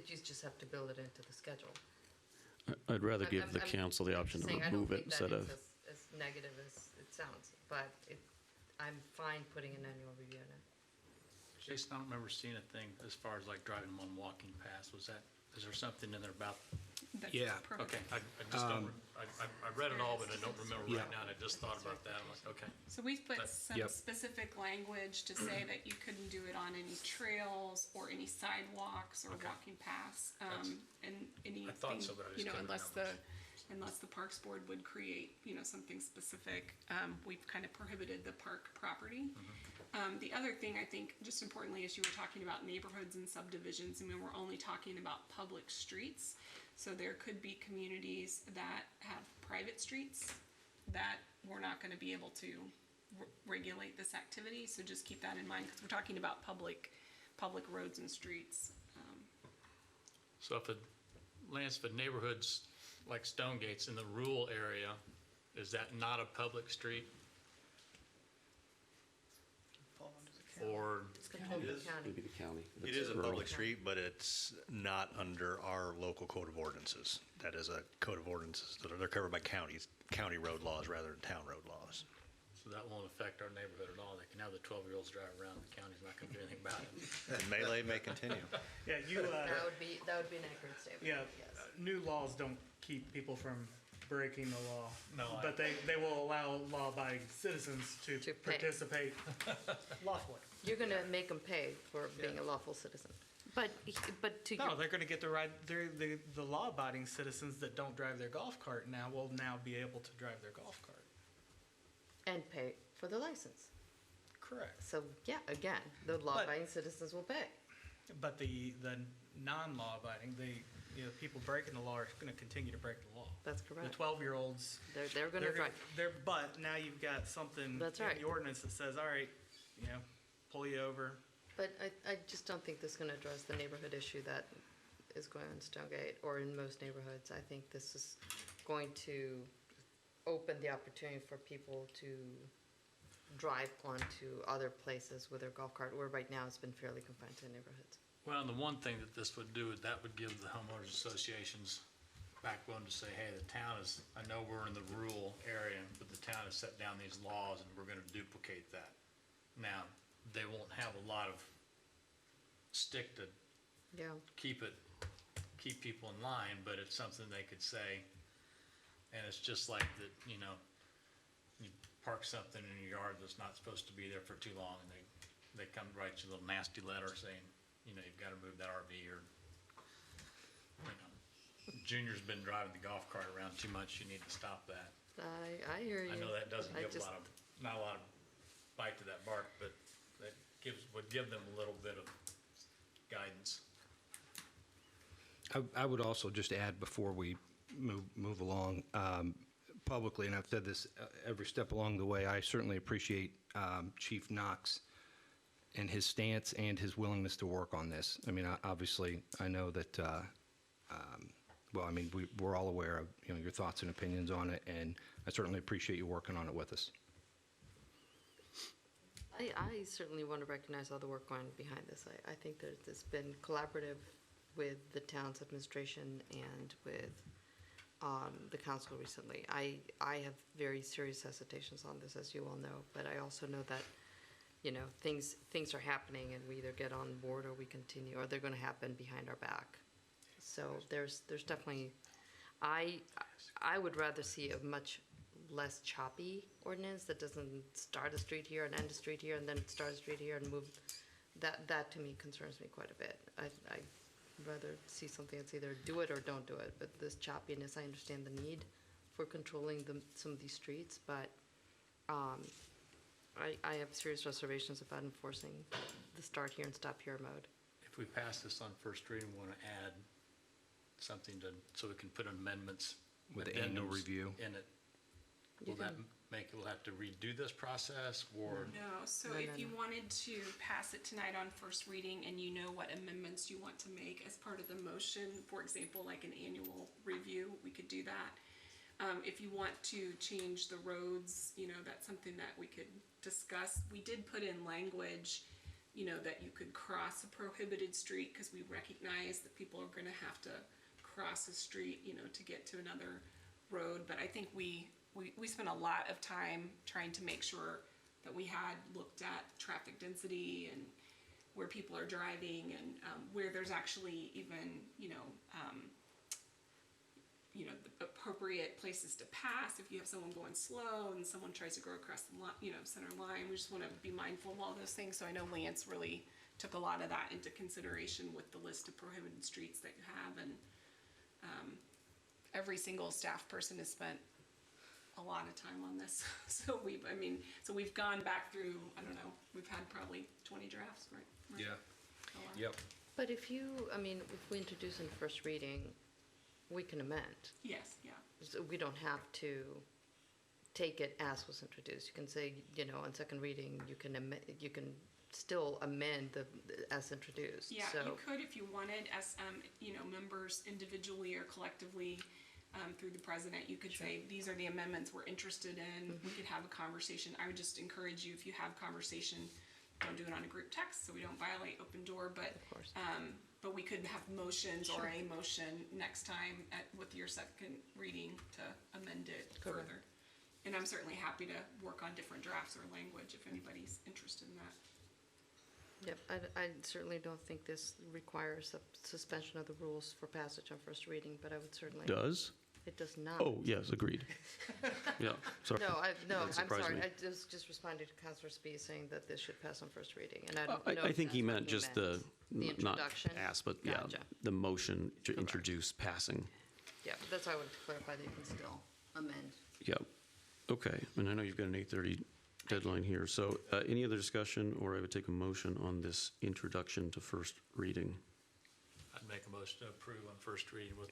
O: you just have to build it into the schedule.
D: I'd rather give the council the option to remove it instead of.
O: As negative as it sounds, but I'm fine putting an annual review in it.
C: Jason, I don't remember seeing a thing as far as like driving one walking pass. Is there something in there about?
P: Yeah.
C: Okay, I just don't, I read it all, but I don't remember right now, and I just thought about that. I'm like, okay.
A: So we've put some specific language to say that you couldn't do it on any trails or any sidewalks or walking paths, and anything,
C: I thought so, but I just couldn't
A: unless
C: remember.
A: unless the Parks Board would create, something specific. We've kind of prohibited the park property. The other thing I think, just importantly, is you were talking about neighborhoods and subdivisions. I mean, we're only talking about public streets. So there could be communities that have private streets that we're not going to be able to regulate this activity. So just keep that in mind, because we're talking about public roads and streets.
C: So if for neighborhoods like Stonegate's in the rural area, is that not a public street? Or
O: It's controlled by the county.
D: Maybe the county.
K: It is a public street, but it's not under our local code of ordinances. That is a code of ordinances that they're covered by county road laws rather than town road laws.
C: So that won't affect our neighborhood at all. They can have the 12-year-olds drive around. The county's not going to do anything about it.
K: And melee may continue.
J: Yeah,
O: That would be an accurate statement.
J: yeah,
O: Yes.
J: new laws don't keep people from breaking the law.
C: No,
J: But they will allow law-abiding citizens to
O: To pay.
J: participate lawfully.
O: You're going to make them pay for being a lawful citizen. But to
J: No,
O: your,
J: they're gonna get the right, the law-abiding citizens that don't drive their golf cart will now be able to drive their golf cart.
O: and pay for the license.
J: Correct.
O: So, yeah, again, the law-abiding citizens will pay.
J: But the non-law-abiding, people breaking the law are gonna continue to break the law.
O: That's
J: The
O: correct.
J: 12-year-olds,
O: They're going to drive.
J: but now you've got something
O: That's
J: in
O: right.
J: the ordinance that says, all right, pull you over.
O: But I just don't think this is going to address the neighborhood issue that is going on in Stonegate or in most neighborhoods. I think this is going to open the opportunity for people to drive onto other places with their golf cart, where right now it's been fairly confined to neighborhoods.
C: Well, and the one thing that this would do is that would give the homeowners associations backbone to say, hey, the town is, I know we're in the rural area, but the town has set down these laws and we're gonna duplicate that. Now, they won't have a lot of stick to
O: Yeah.
C: keep people in line, but it's something they could say. And it's just like that, you park something in your yard that's not supposed to be there for too long, and they come write you a little nasty letter saying, you've got to move that RV, or, Junior's been driving the golf cart around too much, you need to stop that.
O: I hear you.
C: I know that doesn't
O: I
C: give
O: just-
C: not a lot of bite to that bark, but that would give them a little bit of guidance.
P: I would also just add before we move along, publicly, and I've said this every step along the way, I certainly appreciate Chief Knox and his stance and his willingness to work on this. I mean, obviously, I know that, we're all aware of, your thoughts and opinions on it, and I certainly appreciate you working on it with us.
O: I certainly want to recognize all the work going behind this. I think that it's been collaborative with the town's administration and with the council recently. I have very serious hesitations on this, as you all know, but I also know that, things are happening and we either get on board or we continue, or they're going to happen behind our back. So there's definitely, I would rather see a much less choppy ordinance that doesn't start a street here and end a street here and then start a street here and move. That to me concerns me quite a bit. I'd rather see something that's either do it or don't do it. But this choppiness, I understand the need for controlling some of these streets, but I have serious reservations about enforcing the start here and stop here mode.
C: If we pass this on first reading, we want to add something so we can put amendments.
P: With the annual
C: addendums
P: review.
C: In it. Will that make, we'll have to redo this process, or?
A: No, so
O: No,
A: if
O: no,
A: you
O: no.
A: wanted to pass it tonight on first reading and you know what amendments you want to make as part of the motion, for example, like an annual review, we could do that. If you want to change the roads, that's something that we could discuss. We did put in language, that you could cross a prohibited street, because we recognize that people are gonna have to cross a street, to get to another road. But I think we spent a lot of time trying to make sure that we had looked at traffic density and where people are driving, and where there's actually even, the appropriate places to pass if you have someone going slow and someone tries to go across the center line. We just want to be mindful of all those things. So I know Lance really took a lot of that into consideration with the list of prohibited streets that you have, and every single staff person has spent a lot of time on this. So we've gone back through, I don't know, we've had probably 20 drafts, right?
P: Yeah.
A: A lot.
P: Yep.
O: But if we introduce in first reading, we can amend.
A: Yes, yeah.
O: So we don't have to take it as was introduced. You can say, on second reading, you can still amend as introduced.
A: Yeah,
O: So
A: you could if you wanted, as, members individually or collectively, through the president, you could say, these are the amendments we're interested in. We could have a conversation. I would just encourage you, if you have conversation, don't do it on a group text so we don't violate open door, but we could have motions or a motion next time with your second reading to amend it further. And I'm certainly happy to work on different drafts or language if anybody's interested in that.
O: Yep, I certainly don't think this requires a suspension of the rules for passage on first reading, but I would certainly.
D: Does?
O: It does not.
D: Oh, yes, agreed. Yeah, sorry.
O: No,
D: That
O: I'm
D: surprised
O: sorry.
D: me.
O: I just responded to Councilor Spees saying that this should pass on first reading, and I don't know.
D: I
O: if
D: think he
O: that's what
D: meant just the, not
O: introduction.
D: ask, but
O: Gotcha.
D: the motion to introduce passing.
O: Yeah, that's why I wanted to clarify that you can still amend.
D: Yep. Okay, and I know you've got an 8:30 deadline here, so any other discussion, or I would take a motion on this introduction to first reading?
C: I'd make a motion to approve on first reading with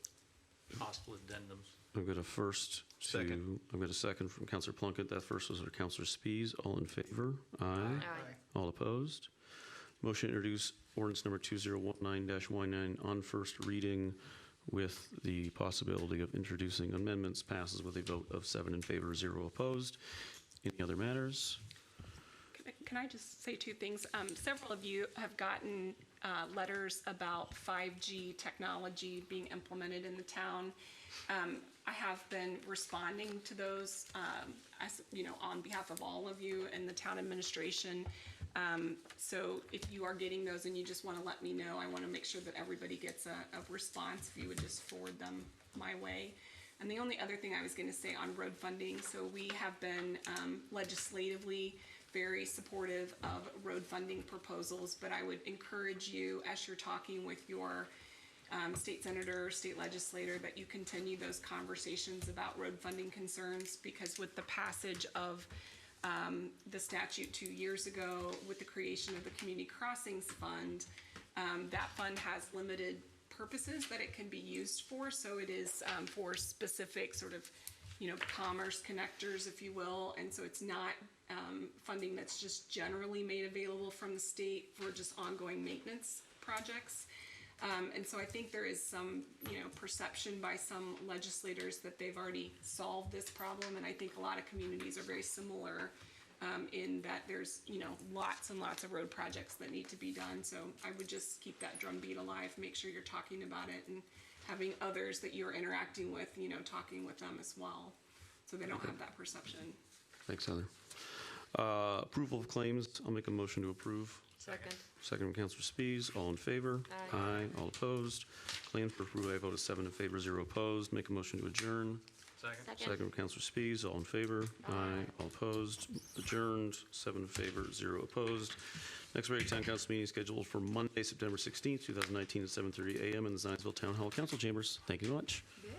C: possible addendums.
D: I've got a first
P: Second.
D: I've got a second from Councilor Plunkett. That first was for Councilor Spies. All in favor? Aye.
O: Aye.
D: All opposed? Motion to introduce ordinance number 2019-19 on first reading with the possibility of introducing amendments passes with a vote of 7 in favor, 0 opposed. Any other matters?
A: Can I just say two things? Several of you have gotten letters about 5G technology being implemented in the town. I have been responding to those, on behalf of all of you and the town administration. So if you are getting those and you just want to let me know, I want to make sure that everybody gets a response. If you would just forward them my way. And the only other thing I was going to say on road funding, so we have been legislatively very supportive of road funding proposals, but I would encourage you, as you're talking with your state senator, state legislator, that you continue those conversations about road funding concerns, because with the passage of the statute 2 years ago, with the creation of the Community Crossings Fund, that fund has limited purposes that it can be used for. So it is for specific sort of, commerce connectors, if you will. And so it's not funding that's just generally made available from the state for just ongoing maintenance projects. And so I think there is some, perception by some legislators that they've already solved this problem. And I think a lot of communities are very similar in that there's, lots and lots of road projects that need to be done. So I would just keep that drumbeat alive, make sure you're talking about it and having others that you're interacting with, talking with them as well, so they don't have that perception.
D: Thanks, Heather. Approval of claims. I'll make a motion to approve.
O: Second.
D: Second from Councilor Spies. All in favor?
O: Aye.
D: All opposed? Claims for approval, I vote of 7 in favor, 0 opposed. Make a motion to adjourn.
C: Second.
D: Second from Councilor Spies. All in favor? Aye. All opposed? Adjourned. 7 in favor, 0 opposed. Next regular town council meeting is scheduled for Monday, September 16th, 2019 at 7:30 a.m. in the Zionsville Town Hall Council Chambers. Thank you very much.
A: Good.